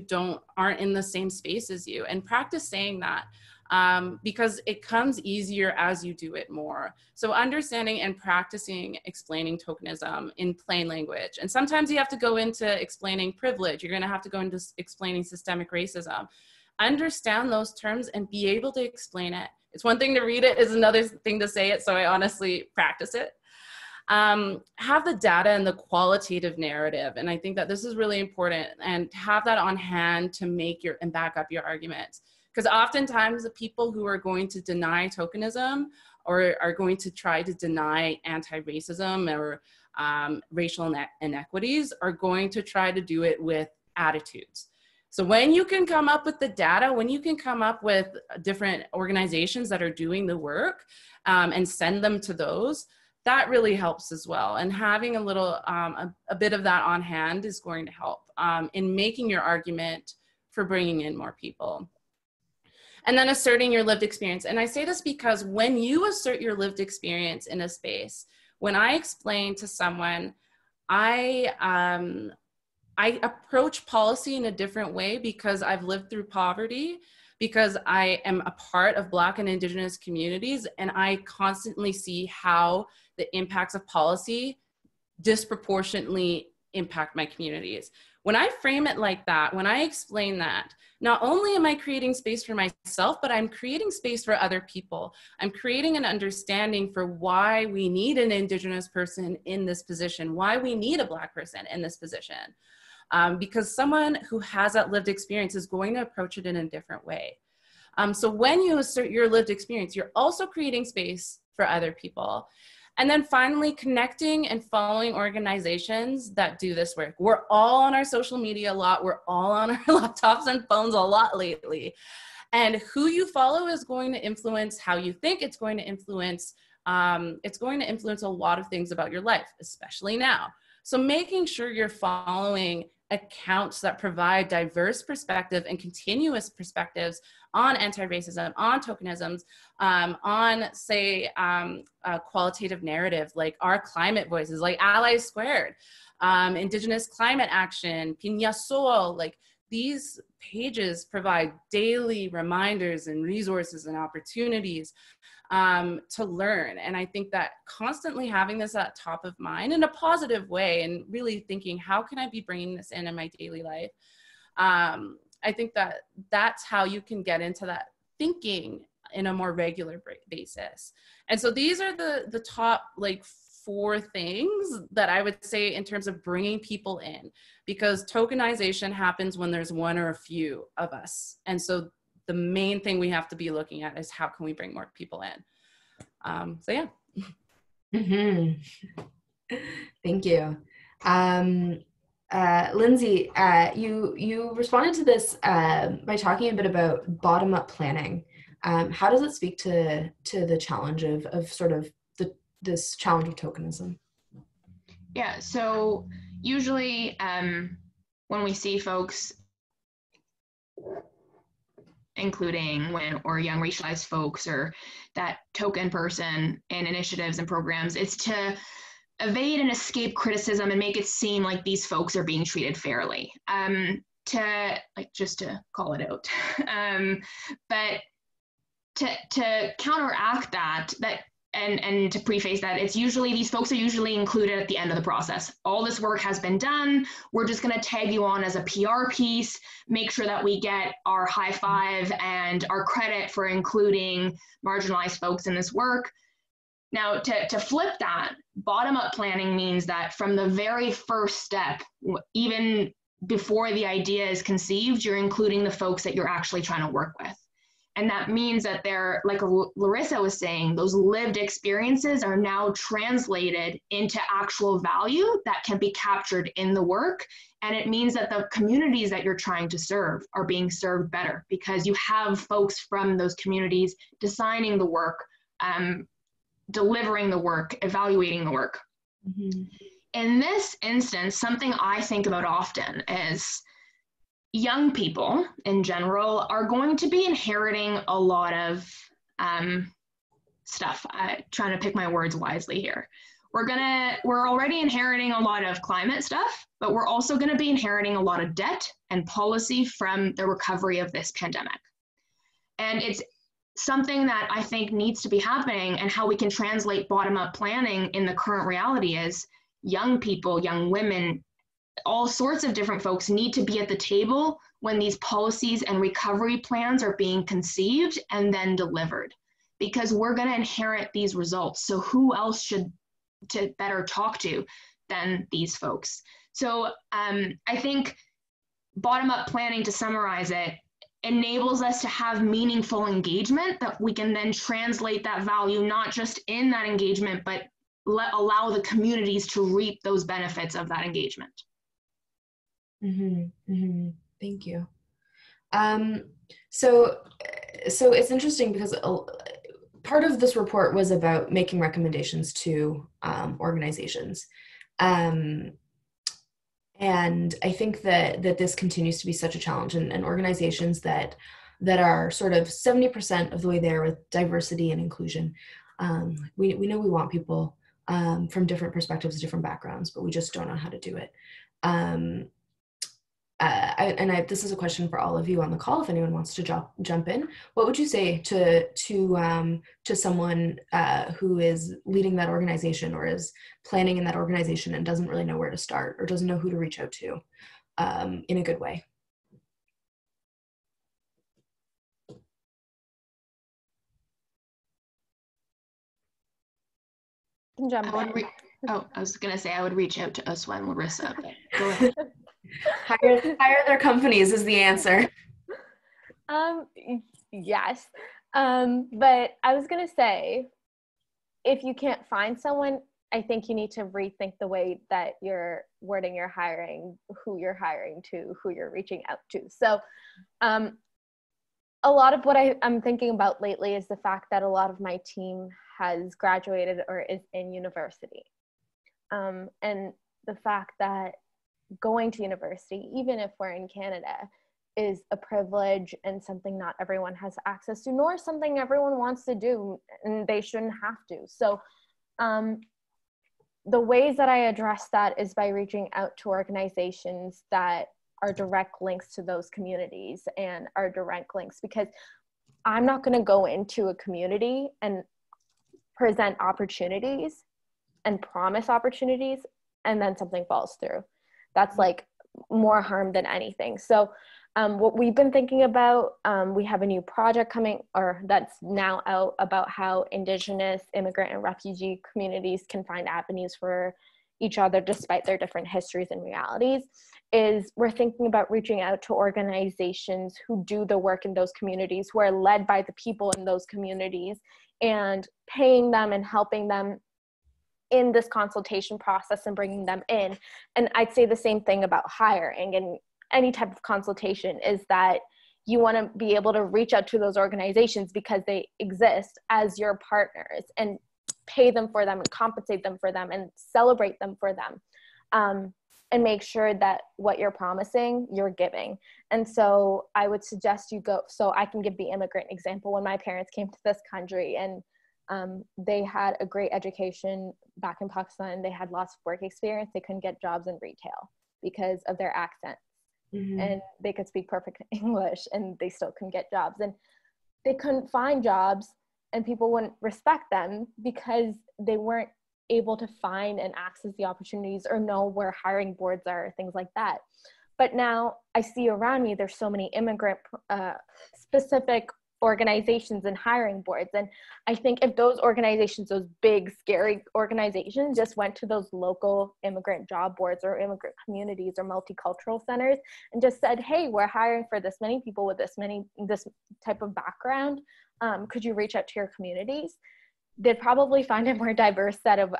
aren't in the same space as you, and practice saying that, because it comes easier as you do it more. So understanding and practicing explaining tokenism in plain language. And sometimes you have to go into explaining privilege. You're going to have to go into explaining systemic racism. Understand those terms and be able to explain it. It's one thing to read it, is another thing to say it. So I honestly practice it. Have the data and the qualitative narrative. And I think that this is really important, and have that on hand to and back up your arguments. Because oftentimes the people who are going to deny tokenism, or are going to try to deny anti-racism or racial inequities, are going to try to do it with attitudes. So when you can come up with the data, when you can come up with different organizations that are doing the work, and send them to those, that really helps as well. And having a little, a bit of that on hand is going to help in making your argument for bringing in more people. And then asserting your lived experience. And I say this because when you assert your lived experience in a space, when I explain to someone, I approach policy in a different way because I've lived through poverty, because I am a part of Black and Indigenous communities, and I constantly see how the impacts of policy disproportionately impact my communities. When I frame it like that, when I explain that, not only am I creating space for myself, but I'm creating space for other people. I'm creating an understanding for why we need an Indigenous person in this position, why we need a Black person in this position. Because someone who has that lived experience is going to approach it in a different way. So when you assert your lived experience, you're also creating space for other people. And then finally, connecting and following organizations that do this work. We're all on our social media a lot. We're all on our laptops and phones a lot lately. And who you follow is going to influence how you think. It's going to influence a lot of things about your life, especially now. So making sure you're following accounts that provide diverse perspective and continuous perspectives on anti-racism, on tokenisms, on, say, qualitative narrative, like our climate voices, like Allies Squared, Indigenous Climate Action, Piña Sol, like these pages provide daily reminders and resources and opportunities to learn. And I think that constantly having this at top of mind in a positive way and really thinking, how can I be bringing this in my daily life? I think that that's how you can get into that thinking in a more regular basis. And so these are the top like 4 things that I would say in terms of bringing people in, because tokenization happens when there's one or a few of us. And so the main thing we have to be looking at is how can we bring more people in? So yeah. Mm-hmm. Thank you. Linxi, you responded to this by talking a bit about bottom-up planning. How does it speak to the challenge of sort of this challenge of tokenism? Yeah, so usually when we see folks, including women or young racialized folks or that token person in initiatives and programs, it's to evade and escape criticism and make it seem like these folks are being treated fairly, just to call it out. But to counteract that and to preface that, it's usually, these folks are usually included at the end of the process. All this work has been done. We're just going to tag you on as a PR piece, make sure that we get our high five and our credit for including marginalized folks in this work. Now, to flip that, bottom-up planning means that from the very first step, even before the idea is conceived, you're including the folks that you're actually trying to work with. And that means that they're, like Larissa was saying, those lived experiences are now translated into actual value that can be captured in the work. And it means that the communities that you're trying to serve are being served better because you have folks from those communities designing the work, delivering the work, evaluating the work. Mm-hmm. In this instance, something I think about often is young people in general are going to be inheriting a lot of stuff. Trying to pick my words wisely here. We're already inheriting a lot of climate stuff, but we're also going to be inheriting a lot of debt and policy from the recovery of this pandemic. And it's something that I think needs to be happening, and how we can translate bottom-up planning in the current reality is young people, young women, all sorts of different folks need to be at the table when these policies and recovery plans are being conceived and then delivered, because we're going to inherit these results. So who else should to better talk to than these folks? So I think bottom-up planning, to summarize it, enables us to have meaningful engagement that we can then translate that value, not just in that engagement, but allow the communities to reap those benefits of that engagement. Mm-hmm, mm-hmm. Thank you. So it's interesting because part of this report was about making recommendations to organizations. And I think that this continues to be such a challenge, and organizations that are sort of 70% of the way there with diversity and inclusion. We know we want people from different perspectives, different backgrounds, but we just don't know how to do it. This is a question for all of you on the call. If anyone wants to jump in, what would you say to someone who is leading that organization or is planning in that organization and doesn't really know where to start or doesn't know who to reach out to? in a good way. I was going to say I would reach out to Uswah and Larissa, but go ahead. hire their companies is the answer. Yes. But I was going to say, if you can't find someone, I think you need to rethink the way that you're wording your hiring, who you're hiring to, who you're reaching out to. So a lot of what I'm thinking about lately is the fact that a lot of my team has graduated or is in university. And the fact that going to university, even if we're in Canada, is a privilege and something not everyone has access to, nor something everyone wants to do, and they shouldn't have to. So the ways that I address that is by reaching out to organizations that are direct links to those communities and are direct links, because I'm not going to go into a community and present opportunities and promise opportunities and then something falls through. That's like more harm than anything. So what we've been thinking about, we have a new project coming, or that's now out, about how Indigenous, immigrant, and refugee communities can find avenues for each other despite their different histories and realities. Is we're thinking about reaching out to organizations who do the work in those communities, who are led by the people in those communities, and paying them and helping them in this consultation process and bringing them in. And I'd say the same thing about hiring and any type of consultation, is that you want to be able to reach out to those organizations because they exist as your partners, and pay them for them and compensate them for them and celebrate them for them, and make sure that what you're promising, you're giving. And so I would suggest you go, so I can give the immigrant example. When my parents came to this country, and they had a great education back in Pakistan, they had lots of work experience, they couldn't get jobs in retail because of their accent. Mm-hmm. And they could speak perfect English and they still couldn't get jobs, and they couldn't find jobs, and people wouldn't respect them because they weren't able to find and access the opportunities or know where hiring boards are, things like that. But now I see around me, there's so many immigrant specific organizations and hiring boards. And I think if those organizations, those big, scary organizations, just went to those local immigrant job boards or immigrant communities or multicultural centers and just said, hey, we're hiring for this many people with this type of background, could you reach out to your communities? They'd probably find a more diverse set of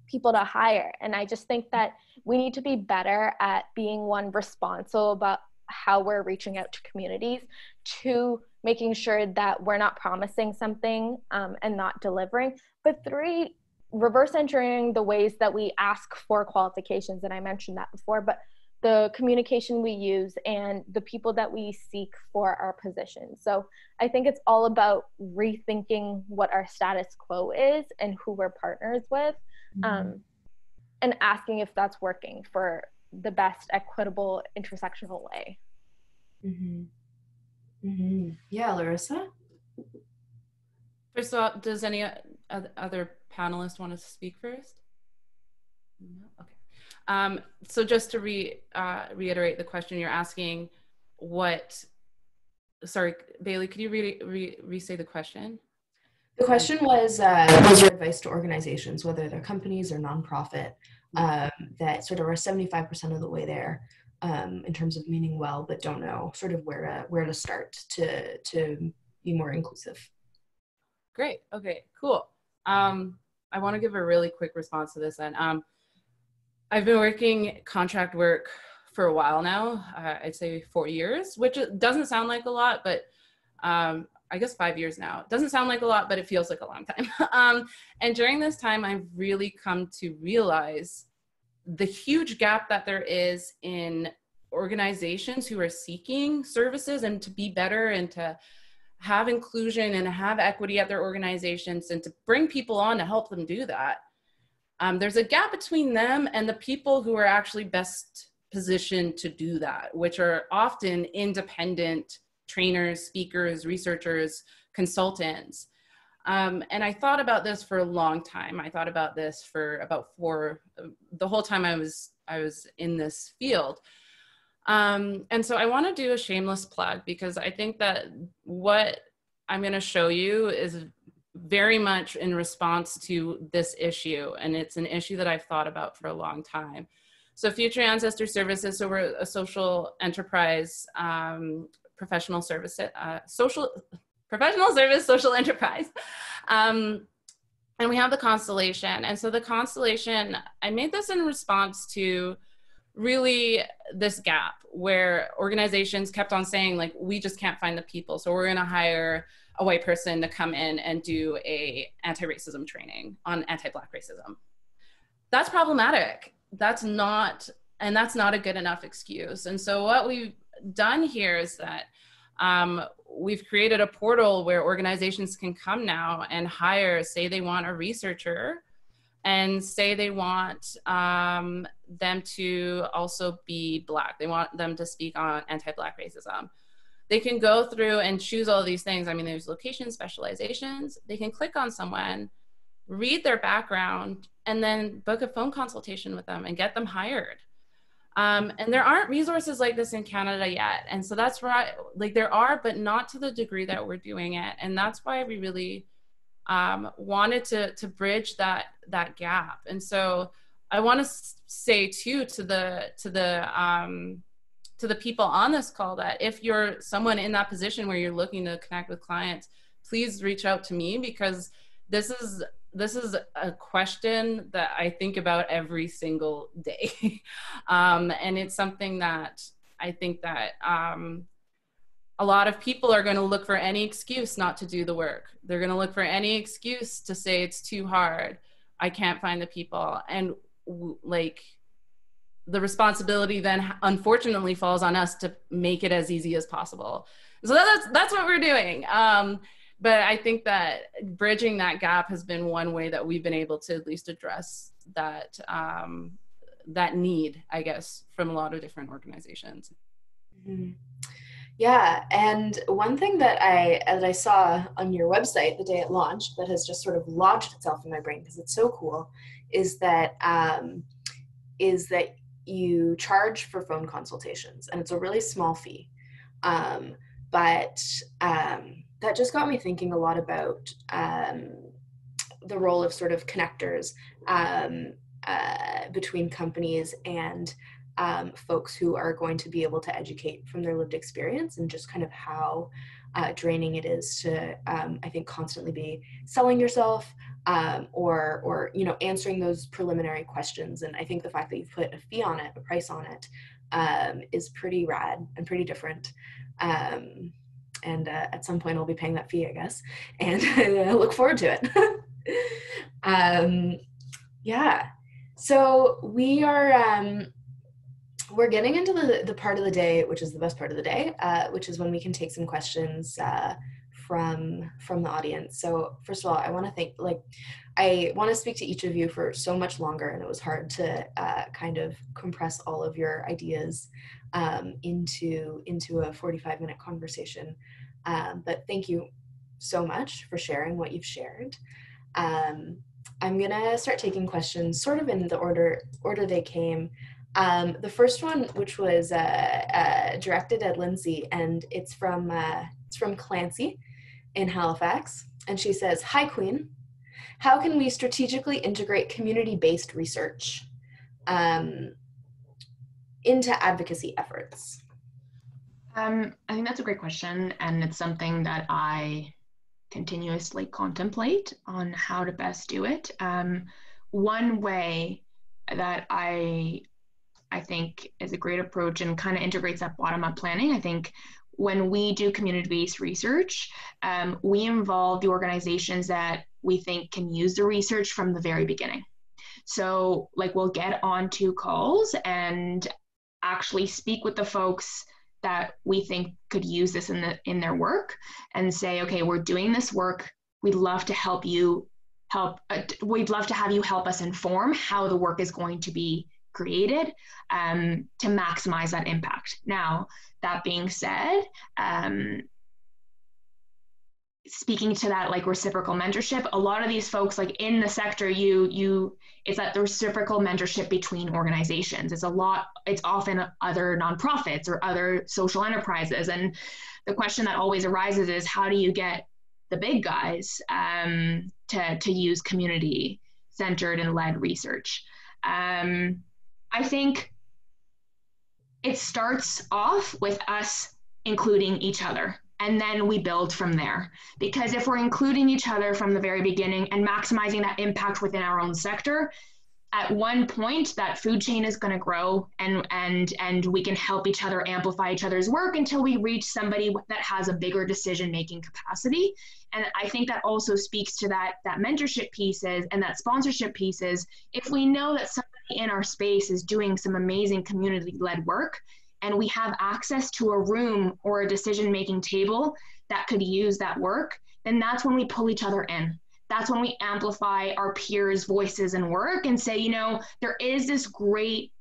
people to hire. And I just think that we need to be better at being, one, responsible about how we're reaching out to communities, two, making sure that we're not promising something and not delivering, but three, reverse engineering the ways that we ask for qualifications. And I mentioned that before, but the communication we use and the people that we seek for our positions. So I think it's all about rethinking what our status quo is and who we're partners with, and asking if that's working for the best equitable intersectional way. Yeah, Larissa? First of all, does any other panelist want to speak first? No? Okay. So just to reiterate the question you're asking, sorry, Bailey, could you re-say the question? The question was your advice to organizations, whether they're companies or nonprofit, that sort of are 75% of the way there in terms of meaning well, but don't know sort of where to start to be more inclusive. Great. Okay, cool. I want to give a really quick response to this then. I've been working contract work for a while now, I'd say 4 years, which doesn't sound like a lot, but I guess 5 years now. It doesn't sound like a lot, but it feels like a long time. And during this time, I've really come to realize the huge gap that there is in organizations who are seeking services and to be better and to have inclusion and have equity at their organizations and to bring people on to help them do that. There's a gap between them and the people who are actually best positioned to do that, which are often independent trainers, speakers, researchers, consultants. And I thought about this for a long time. I thought about this for about the whole time I was I was in this field. And so I want to do a shameless plug, because I think that what I'm going to show you is very much in response to this issue. And it's an issue that I've thought about for a long time. So Future Ancestor Services, so we're a social enterprise, professional service social enterprise. And we have the Constellation. And so the Constellation, I made this in response to really this gap where organizations kept on saying, like, we just can't find the people, so we're going to hire a white person to come in and do a anti-racism training on anti-Black racism. That's problematic. That's not a good enough excuse. And so what we've done here is that we've created a portal where organizations can come now and hire, say they want a researcher, and say they want them to also be Black. They want them to speak on anti-Black racism. They can go through and choose all these things. I mean, there's location specializations. They can click on someone, read their background, and then book a phone consultation with them and get them hired. And there aren't resources like this in Canada yet. And so that's why, like, there are, but not to the degree that we're doing it. And that's why we really wanted to bridge that gap. And so I want to say too to the people on this call that if you're someone in that position where you're looking to connect with clients, please reach out to me, because this is a question that I think about every single day. And it's something that I think that a lot of people are going to look for any excuse not to do the work. They're going to look for any excuse to say it's too hard, I can't find the people. And like, the responsibility then unfortunately falls on us to make it as easy as possible. So that's what we're doing. But I think that bridging that gap has been one way that we've been able to at least address that that need, I guess, from a lot of different organizations. Mm-hmm. Yeah, and one thing that I saw on your website the day it launched that has just sort of lodged itself in my brain because it's so cool is that you charge for phone consultations, and it's a really small fee, but that just got me thinking a lot about the role of sort of connectors between companies and folks who are going to be able to educate from their lived experience, and just kind of how draining it is to, I think, constantly be selling yourself or answering those preliminary questions. And I think the fact that you've put a fee on it, a price on it, is pretty rad and pretty different. And at some point I'll be paying that fee, I guess, and I look forward to it. Yeah, so we're getting into the part of the day, which is the best part of the day, which is when we can take some questions from the audience. So first of all, I want to speak to each of you for so much longer, and it was hard to kind of compress all of your ideas into a 45-minute conversation. But thank you so much for sharing what you've shared. I'm gonna start taking questions sort of in the order they came. The first one, which was directed at Linxi, and it's from Clancy in Halifax, and she says, "Hi, Queen. How can we strategically integrate community-based research into advocacy efforts?" I think that's a great question, and it's something that I continuously contemplate on how to best do it. One way that I think is a great approach and kind of integrates that bottom-up planning. I think when we do community-based research, we involve the organizations that we think can use the research from the very beginning. So like we'll get onto calls and actually speak with the folks that we think could use this in their work and say, okay, we're doing this work. We'd love to help you we'd love to have you help us inform how the work is going to be created to maximize that impact. Now, that being said, speaking to that like reciprocal mentorship, a lot of these folks like in the sector, it's that the reciprocal mentorship between organizations. It's often other nonprofits or other social enterprises. And the question that always arises is, how do you get the big guys to use community centered and led research? I think it starts off with us including each other, and then we build from there. Because if we're including each other from the very beginning and maximizing that impact within our own sector, at one point that food chain is going to grow, and we can help each other amplify each other's work until we reach somebody that has a bigger decision-making capacity. And I think that also speaks to that mentorship pieces and that sponsorship pieces. If we know that somebody in our space is doing some amazing community-led work, and we have access to a room or a decision-making table that could use that work, then that's when we pull each other in. That's when we amplify our peers' voices and work and say, there is this great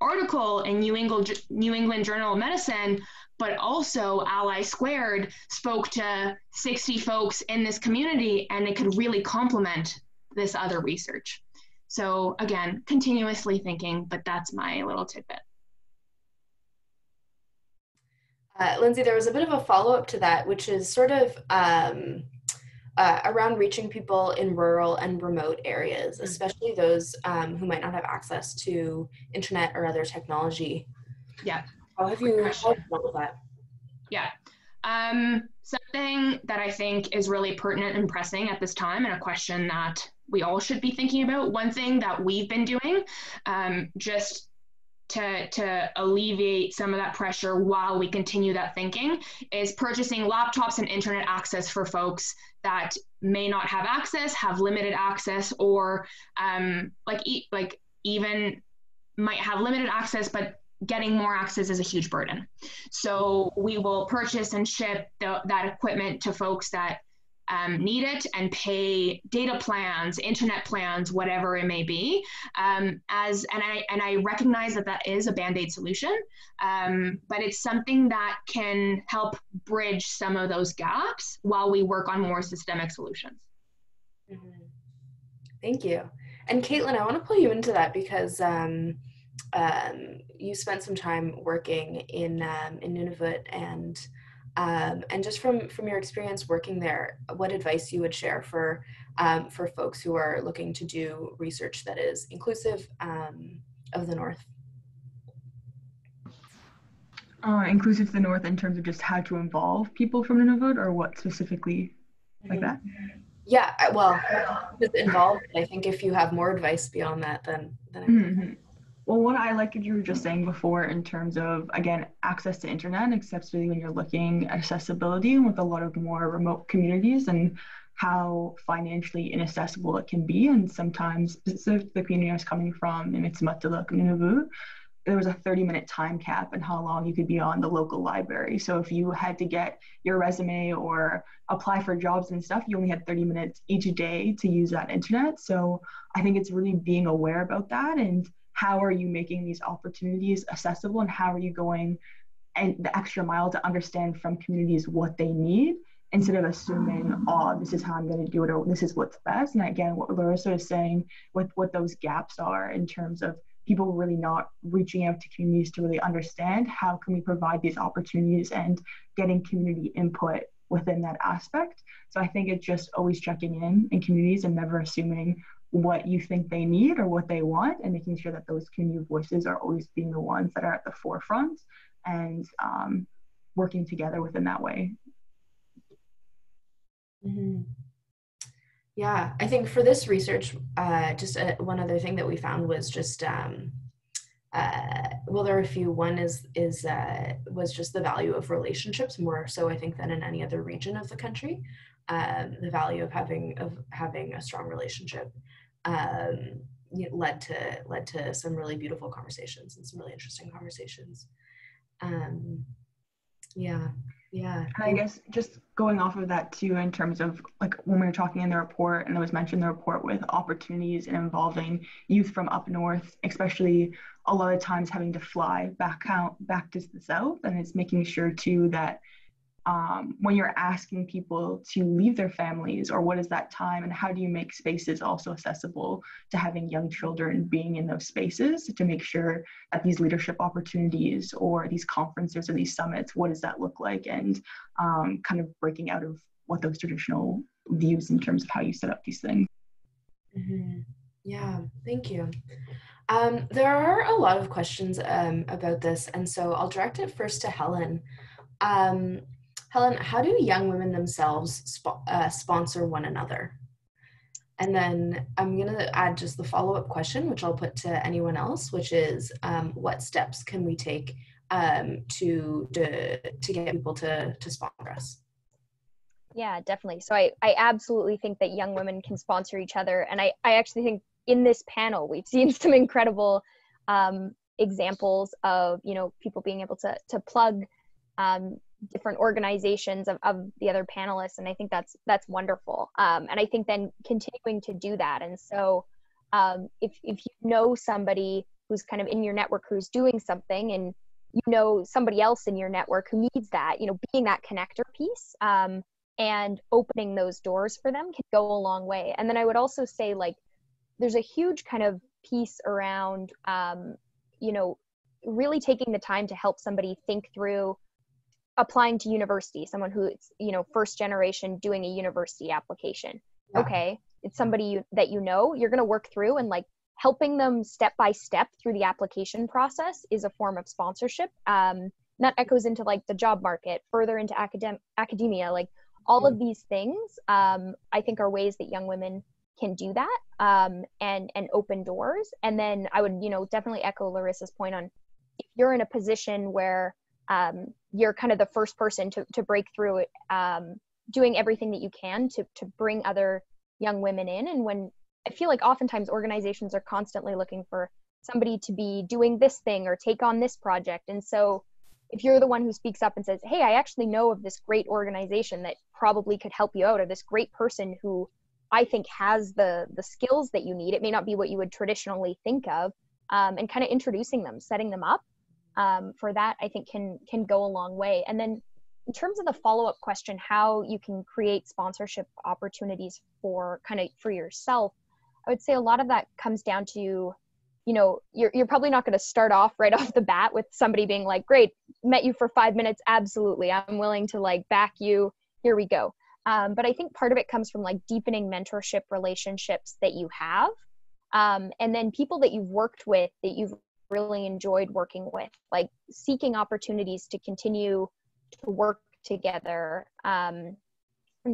article in New England Journal of Medicine, but also Ally Squared spoke to 60 folks in this community, and it could really complement this other research. So again, continuously thinking, but that's my little tidbit. Lindsay, there was a bit of a follow-up to that, which is sort of around reaching people in rural and remote areas, especially those who might not have access to internet or other technology. Yeah. How have you dealt with that? Yeah. Something that I think is really pertinent and pressing at this time, and a question that we all should be thinking about. One thing that we've been doing, just to alleviate some of that pressure while we continue that thinking, is purchasing laptops and internet access for folks that may not have access, have limited access, or even might have limited access, but getting more access is a huge burden. So we will purchase and ship that equipment to folks that need it, and pay data plans, internet plans, whatever it may be. And I recognize that is a Band-Aid solution, but it's something that can help bridge some of those gaps while we work on more systemic solutions. Mm-hmm. Thank you. And Kaitlyn, I want to pull you into that because you spent some time working in Nunavut, and just from your experience working there, what advice you would share for folks who are looking to do research that is inclusive of the North? Inclusive to the North in terms of just how to involve people from Nunavut, or what specifically like that? Yeah, well, just involved. I think if you have more advice beyond that, then mm-hmm. Well, what I like what you were just saying before in terms of, again, access to internet, especially when you're looking at accessibility with a lot of more remote communities, and how financially inaccessible it can be. And sometimes, specifically the community I was coming from in Nunavut, Nunavut, there was a 30-minute time cap and how long you could be on the local library. So if you had to get your resume or apply for jobs and stuff, you only had 30 minutes each day to use that internet. So I think it's really being aware about that, and how are you making these opportunities accessible, and how are you going and the extra mile to understand from communities what they need, instead of assuming, oh, this is how I'm going to do it, or this is what's best. And again, what Larissa is saying with what those gaps are in terms of people really not reaching out to communities to really understand how can we provide these opportunities, and getting community input within that aspect. So I think it's just always checking in communities and never assuming what you think they need or what they want, and making sure that those community voices are always being the ones that are at the forefront, and working together within that way. Mm-hmm. Yeah, I think for this research, just one other thing that we found was just, well, there are a few. One was just the value of relationships, more so I think than in any other region of the country. The value of having a strong relationship led to some really beautiful conversations and some really interesting conversations. Yeah. And I guess just going off of that too, in terms of like when we were talking in the report, and it was mentioned in the report with opportunities and involving youth from up north, especially a lot of times having to fly back to the south, and it's making sure too that when you're asking people to leave their families, or what is that time, and how do you make spaces also accessible to having young children being in those spaces to make sure that these leadership opportunities or these conferences or these summits, what does that look like, and kind of breaking out of what those traditional views in terms of how you set up these things. Mm-hmm. Yeah, thank you. There are a lot of questions about this, and so I'll direct it first to Helen. Helen, how do young women themselves sponsor one another? And then I'm going to add just the follow-up question, which I'll put to anyone else, which is what steps can we take to get people to sponsor us? Yeah, definitely. So I absolutely think that young women can sponsor each other. And I actually think in this panel, we've seen some incredible examples of, people being able to plug different organizations of the other panelists. And I think that's wonderful. And I think then continuing to do that. And so if you know somebody who's kind of in your network who's doing something, and somebody else in your network who needs that, being that connector piece and opening those doors for them can go a long way. And then I would also say, there's a huge kind of piece around, really taking the time to help somebody think through applying to university, someone who's, first generation doing a university application. Yeah. Okay. It's somebody that you're going to work through, and helping them step by step through the application process is a form of sponsorship. That echoes into the job market, further into academia, all of these things, I think are ways that young women can do that and open doors. And then I would, definitely echo Larissa's point on, if you're in a position where you're kind of the first person to break through it, doing everything that you can to bring other young women in. And when I feel like oftentimes organizations are constantly looking for somebody to be doing this thing or take on this project. And so if you're the one who speaks up and says, hey, I actually know of this great organization that probably could help you out, or this great person who I think has the skills that you need, it may not be what you would traditionally think of, and kind of introducing them, setting them up for that, I think can go a long way. And then in terms of the follow-up question, how you can create sponsorship opportunities for yourself, I would say a lot of that comes down to, you're probably not going to start off right off the bat with somebody being like, great, met you for 5 minutes. Absolutely. I'm willing to back you. Here we go. But I think part of it comes from deepening mentorship relationships that you have. And then people that you've worked with that you've really enjoyed working with, seeking opportunities to continue to work together, and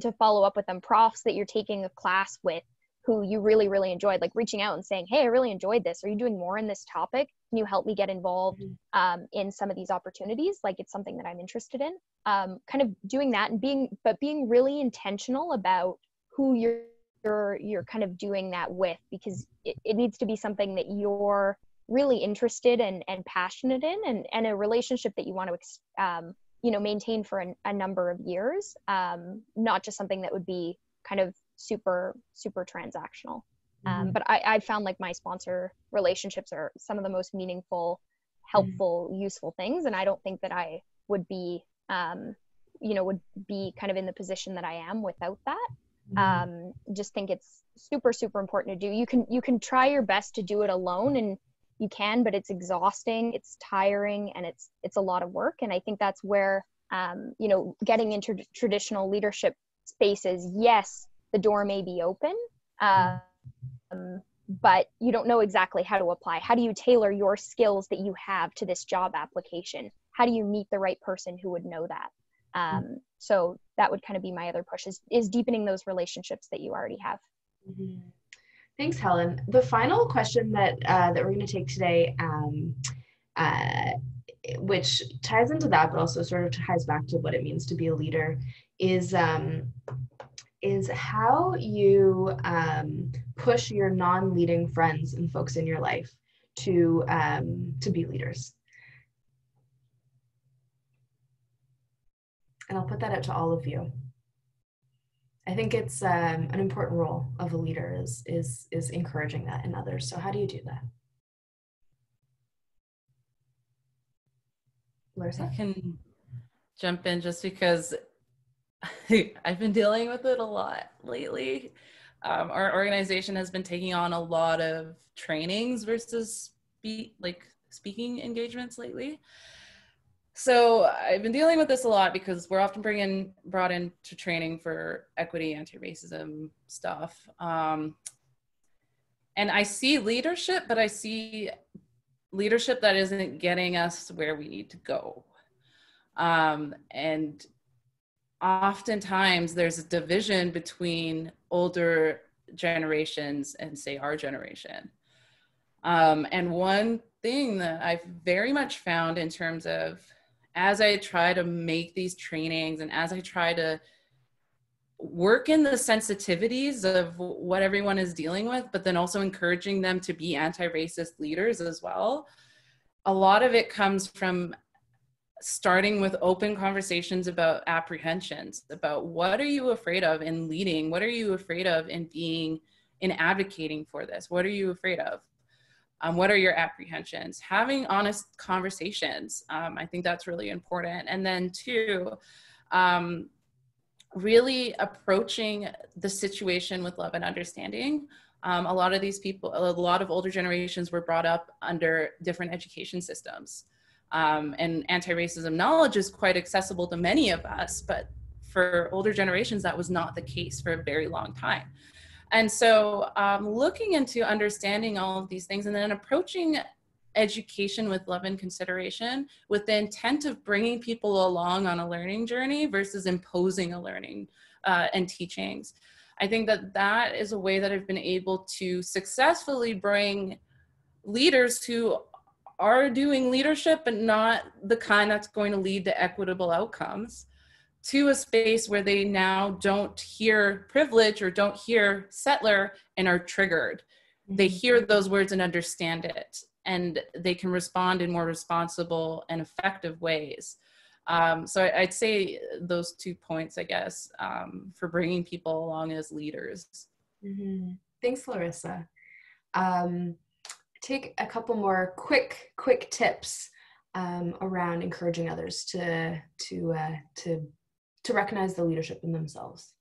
to follow up with them, profs that you're taking a class with who you really, really enjoyed, reaching out and saying, hey, I really enjoyed this. Are you doing more in this topic? Can you help me get involved in some of these opportunities? It's something that I'm interested in. Kind of doing that and being really intentional about who you're kind of doing that with, because it needs to be something that you're really interested and passionate in, and a relationship that you want to maintain for a number of years, not just something that would be kind of super transactional. But I found my sponsor relationships are some of the most meaningful, helpful, useful things, and I don't think that I would be would be kind of in the position that I am without that. Just think it's super important to do. You can try your best to do it alone, and you can, but it's exhausting, it's tiring, and it's a lot of work. And I think that's where getting into traditional leadership spaces, yes, the door may be open, but you don't know exactly how to apply. How do you tailor your skills that you have to this job application? How do you meet the right person who would know that? So that would kind of be my other push, is deepening those relationships that you already have. Thanks, Helen. The final question that we're going to take today, which ties into that, but also sort of ties back to what it means to be a leader, is how you push your non-leading friends and folks in your life to be leaders. And I'll put that out to all of you. I think it's an important role of a leader is encouraging that in others. So how do you do that? Larissa? jump in just because I've been dealing with it a lot lately. Our organization has been taking on a lot of trainings versus speaking engagements lately. So I've been dealing with this a lot because we're often brought in to training for equity, anti-racism stuff. And I see leadership, but I see leadership that isn't getting us where we need to go. And oftentimes there's a division between older generations and, say, our generation. And one thing that I've very much found in terms of, as I try to make these trainings and as I try to work in the sensitivities of what everyone is dealing with, but then also encouraging them to be anti-racist leaders as well, a lot of it comes from starting with open conversations about apprehensions, about what are you afraid of in leading? What are you afraid of in advocating for this? What are you afraid of? What are your apprehensions? Having honest conversations. I think that's really important. And then two, really approaching the situation with love and understanding. A lot of these people, a lot of older generations were brought up under different education systems. And anti-racism knowledge is quite accessible to many of us, but for older generations, that was not the case for a very long time. And so looking into understanding all of these things and then approaching education with love and consideration with the intent of bringing people along on a learning journey versus imposing a learning and teachings. I think that that is a way that I've been able to successfully bring leaders who are doing leadership, but not the kind that's going to lead to equitable outcomes, to a space where they now don't hear privilege or don't hear settler and are triggered. They hear those words and understand it, and they can respond in more responsible and effective ways. So I'd say those 2 points, I guess, for bringing people along as leaders. Mm-hmm. Thanks, Larissa. Take a couple more quick tips around encouraging others to recognize the leadership in themselves.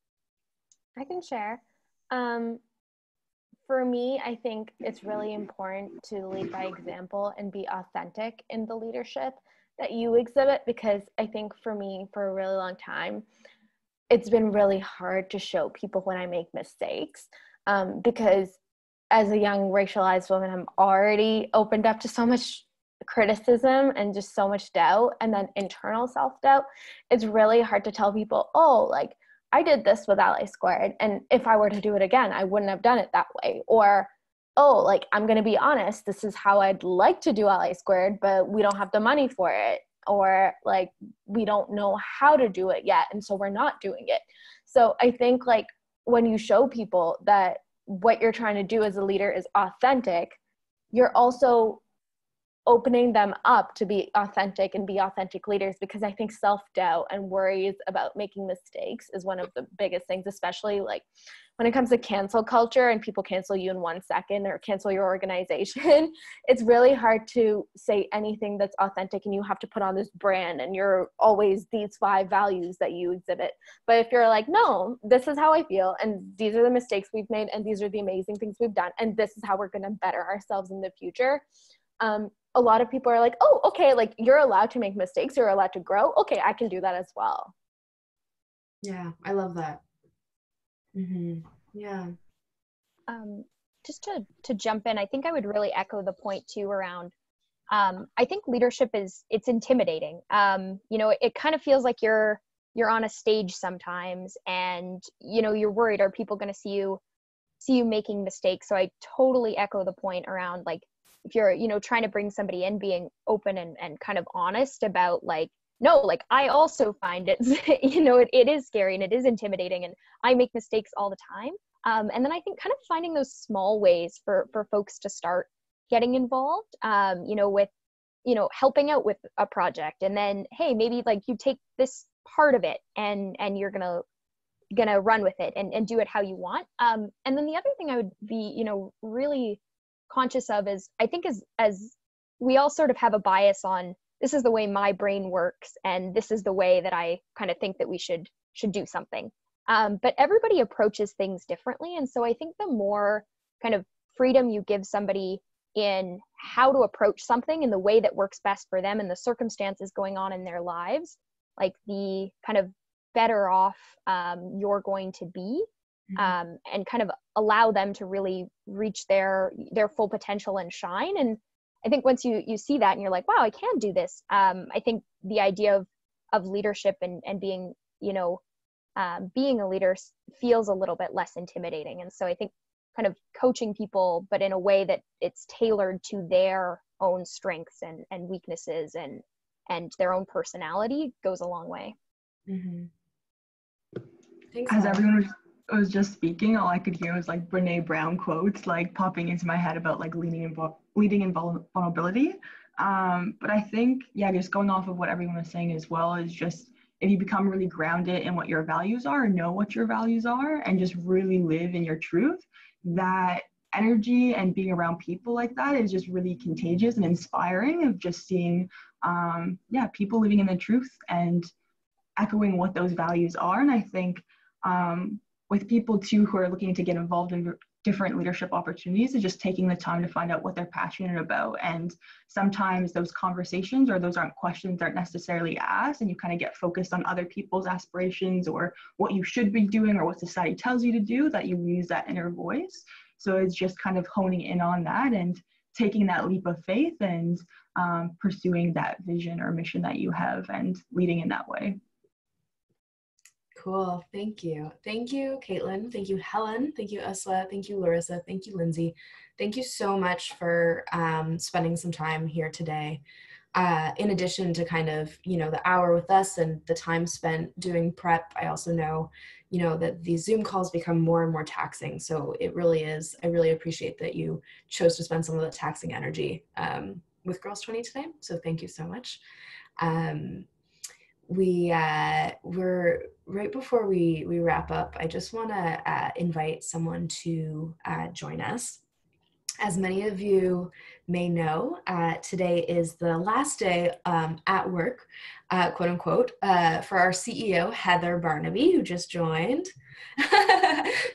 I can share. For me, I think it's really important to lead by example and be authentic in the leadership that you exhibit, because I think for me, for a really long time, it's been really hard to show people when I make mistakes, because as a young racialized woman, I'm already opened up to so much criticism and just so much doubt, and then internal self-doubt. It's really hard to tell people, oh, like, I did this with Ally Squared, and if I were to do it again, I wouldn't have done it that way. Or, oh, like, I'm going to be honest, this is how I'd like to do Ally Squared, but we don't have the money for it. Or, like, we don't know how to do it yet, and so we're not doing it. So I think, like, when you show people that what you're trying to do as a leader is authentic, you're also opening them up to be authentic and be authentic leaders, because I think self-doubt and worries about making mistakes is one of the biggest things, especially like when it comes to cancel culture and people cancel you in 1 second or cancel your organization. It's really hard to say anything that's authentic, and you have to put on this brand and you're always these 5 values that you exhibit. But if you're like, no, this is how I feel, and these are the mistakes we've made, and these are the amazing things we've done, and this is how we're going to better ourselves in the future, a lot of people are like, oh, okay, like, you're allowed to make mistakes, you're allowed to grow. Okay, I can do that as well. Yeah, I love that. Mm-hmm. Yeah. Just to jump in, I think I would really echo the point too around, I think leadership it's intimidating. You know, it kind of feels like you're on a stage sometimes, and, you know, you're worried, are people going to see you making mistakes? So I totally echo the point around, like, if you're, you know, trying to bring somebody in, being open and kind of honest about, like, no, like, I also find it, you know, it is scary and it is intimidating, and I make mistakes all the time. And then I think kind of finding those small ways for folks to start getting involved, you know, with, you know, helping out with a project, and then, hey, maybe like you take this part of it and you're gonna run with it and do it how you want. And then the other thing I would be, you know, really conscious of is, I think as we all sort of have a bias on this is the way my brain works, and this is the way that I kind of think that we should do something. But everybody approaches things differently. And so I think the more kind of freedom you give somebody in how to approach something in the way that works best for them and the circumstances going on in their lives, like the kind of better off you're going to be, and kind of allow them to really reach their full potential and shine. And I think once you see that and you're like, wow, I can do this. I think the idea of leadership and being, being a leader feels a little bit less intimidating. And so I think kind of coaching people, but in a way that it's tailored to their own strengths and weaknesses and their own personality goes a long way. Mm-hmm. Thanks, As Helen. everyone was just speaking, all I could hear was like Brene Brown quotes like popping into my head about like leading in vulnerability. But I think, yeah, just going off of what everyone was saying as well, is just if you become really grounded in what your values are and know what your values are and just really live in your truth, that energy and being around people like that is just really contagious and inspiring, of just seeing people living in the truth and echoing what those values are. And I think with people too who are looking to get involved in different leadership opportunities, is just taking the time to find out what they're passionate about. And sometimes those conversations or those aren't questions that aren't necessarily asked, and you kind of get focused on other people's aspirations or what you should be doing or what society tells you to do, that you lose that inner voice. So it's just kind of honing in on that and taking that leap of faith and pursuing that vision or mission that you have and leading in that way. Cool. Thank you. Thank you, Kaitlyn. Thank you, Helen. Thank you, Uswah. Thank you, Larissa. Thank you, Linxi. Thank you so much for spending some time here today. In addition to kind of, the hour with us and the time spent doing prep, I also know, that these Zoom calls become more and more taxing. So it really is, I really appreciate that you chose to spend some of the taxing energy with Girls 20 today. So thank you so much. We're right before we wrap up. I just want to invite someone to join us. As many of you may know, today is the last day at work, quote unquote, for our CEO, Heather Barnaby, who just joined.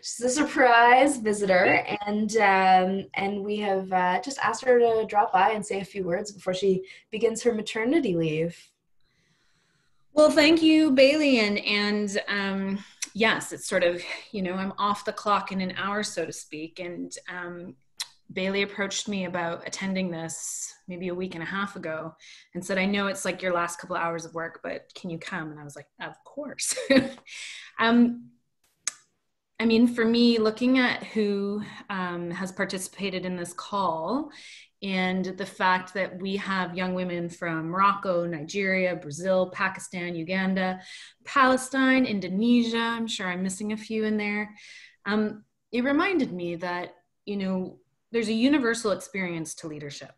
She's a surprise visitor, and we have just asked her to drop by and say a few words before she begins her maternity leave. Well, thank you, Bailey. And yes, it's sort of, I'm off the clock in an hour, so to speak. And Bailey approached me about attending this maybe a week and a half ago and said, I know it's like your last couple of hours of work, but can you come? And I was like, of course. I mean, for me, looking at who has participated in this call, and the fact that we have young women from Morocco, Nigeria, Brazil, Pakistan, Uganda, Palestine, Indonesia, I'm sure I'm missing a few in there. It reminded me that, there's a universal experience to leadership,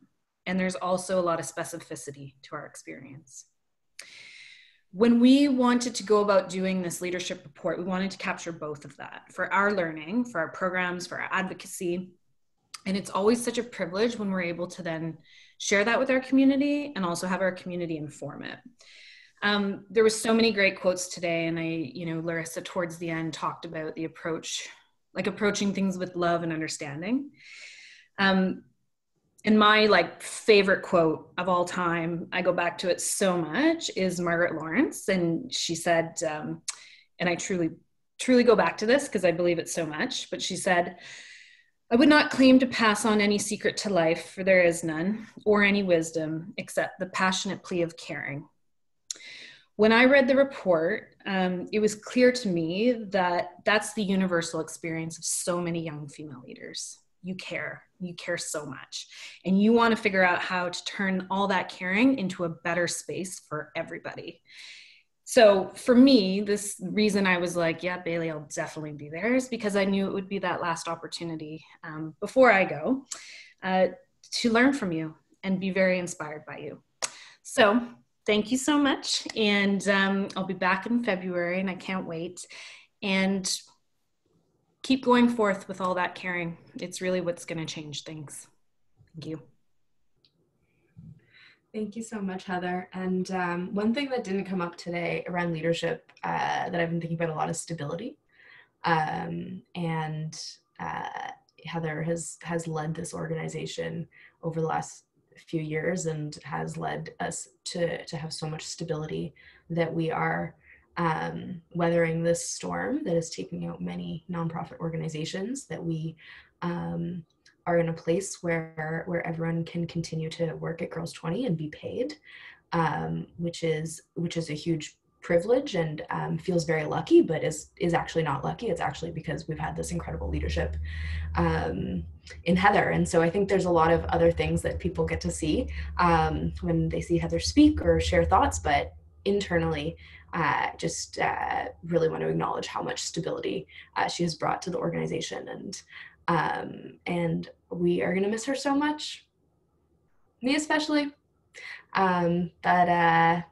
and there's also a lot of specificity to our experience. When we wanted to go about doing this leadership report, we wanted to capture both of that for our learning, for our programs, for our advocacy. And it's always such a privilege when we're able to then share that with our community and also have our community inform it. There were so many great quotes today, and Larissa towards the end talked about the approach, like approaching things with love and understanding. And my favorite quote of all time, I go back to it so much, is Margaret Lawrence. And she said, and I truly go back to this because I believe it so much, but she said, I would not claim to pass on any secret to life, for there is none, or any wisdom, except the passionate plea of caring. When I read the report, it was clear to me that that's the universal experience of so many young female leaders. You care so much, and you want to figure out how to turn all that caring into a better space for everybody. So for me, this reason I was like, yeah, Bailey, I'll definitely be there, is because I knew it would be that last opportunity before I go to learn from you and be very inspired by you. So thank you so much. And I'll be back in February, and I can't wait. And keep going forth with all that caring. It's really what's going to change things. Thank you. Thank you so much, Heather. And one thing that didn't come up today around leadership that I've been thinking about a lot is stability. And Heather has led this organization over the last few years and has led us to have so much stability that we are weathering this storm that is taking out many nonprofit organizations, that we are in a place where everyone can continue to work at Girls 20 and be paid, which is a huge privilege and feels very lucky, but is actually not lucky. It's actually because we've had this incredible leadership in Heather. And so I think there's a lot of other things that people get to see when they see Heather speak or share thoughts, but internally, just really want to acknowledge how much stability she has brought to the organization. And we are going to miss her so much, me especially. But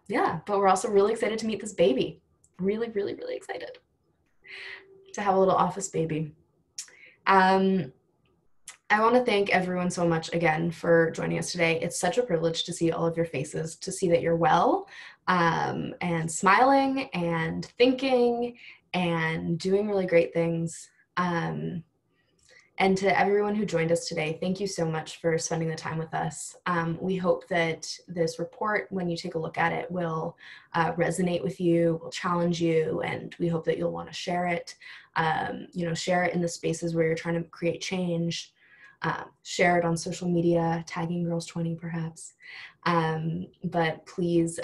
we're also really excited to meet this baby. Really, really, really excited to have a little office baby. I want to thank everyone so much again for joining us today. It's such a privilege to see all of your faces, to see that you're well and smiling and thinking and doing really great things. And to everyone who joined us today, thank you so much for spending the time with us. We hope that this report, when you take a look at it, will resonate with you, will challenge you, and we hope that you'll want to share it. Share it in the spaces where you're trying to create change. Share it on social media, tagging Girls 20 perhaps. But please,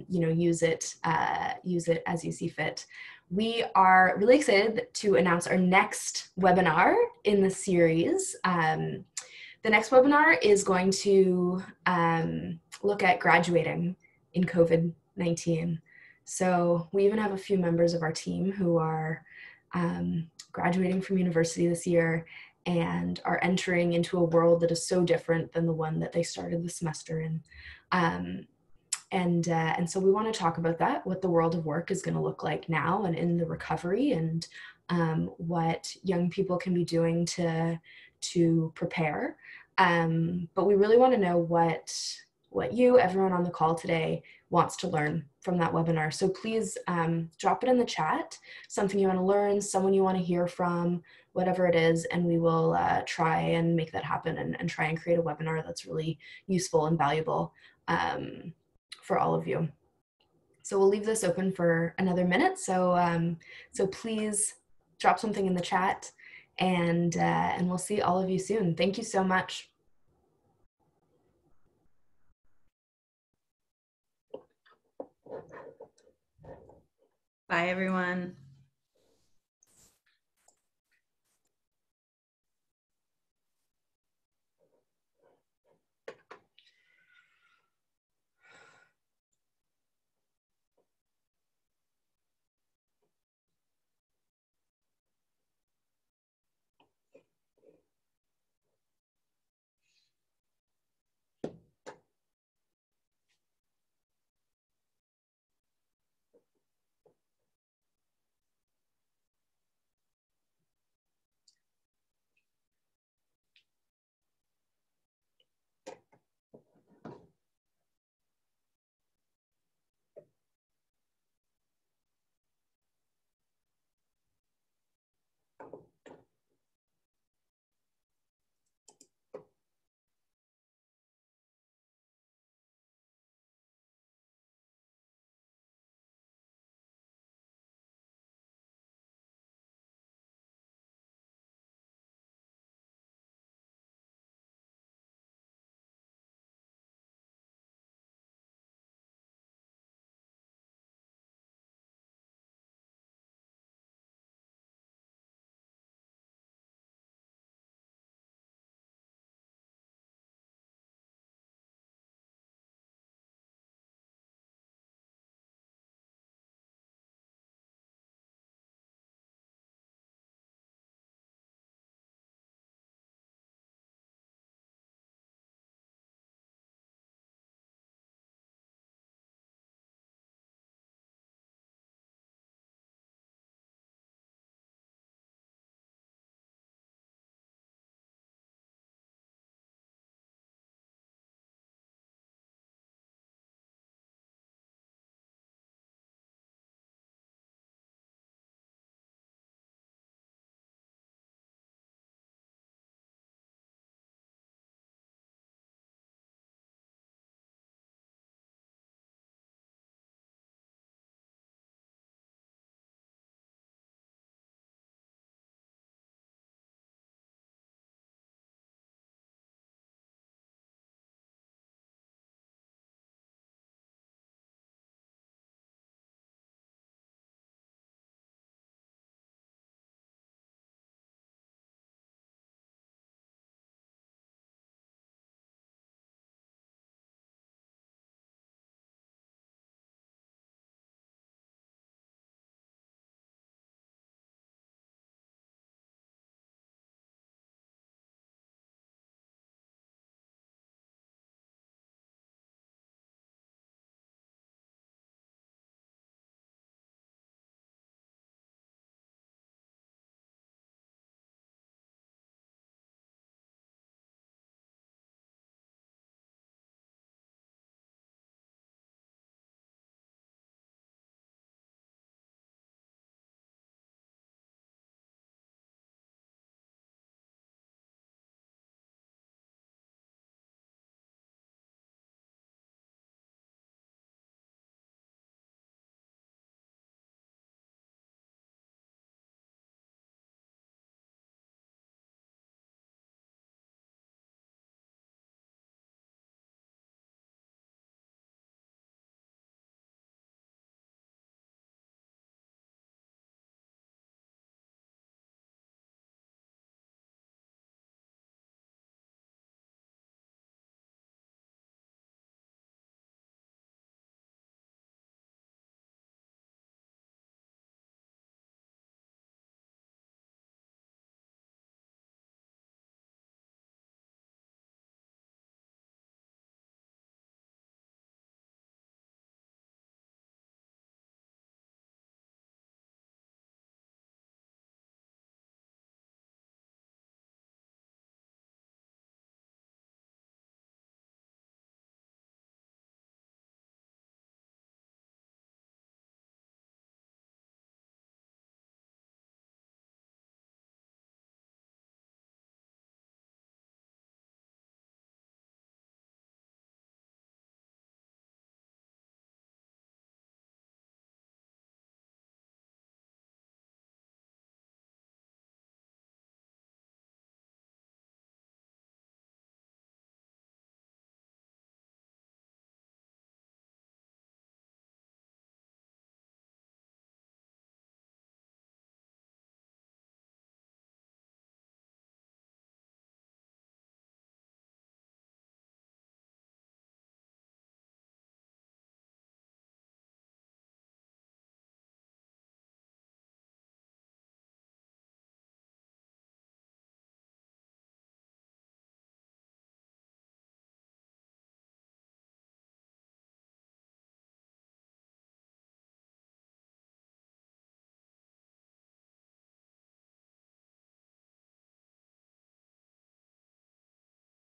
use it as you see fit. We are really excited to announce our next webinar in the series. The next webinar is going to look at graduating in COVID-19. So we even have a few members of our team who are graduating from university this year and are entering into a world that is so different than the one that they started the semester in. And so we want to talk about that, what the world of work is going to look like now and in the recovery, and what young people can be doing to prepare. But we really want to know what you, everyone on the call today, wants to learn from that webinar. So please drop it in the chat, something you want to learn, someone you want to hear from, whatever it is, and we will try and make that happen and try and create a webinar that's really useful and valuable for all of you. So we'll leave this open for another minute. So please drop something in the chat, and we'll see all of you soon. Thank you so much. Bye, everyone.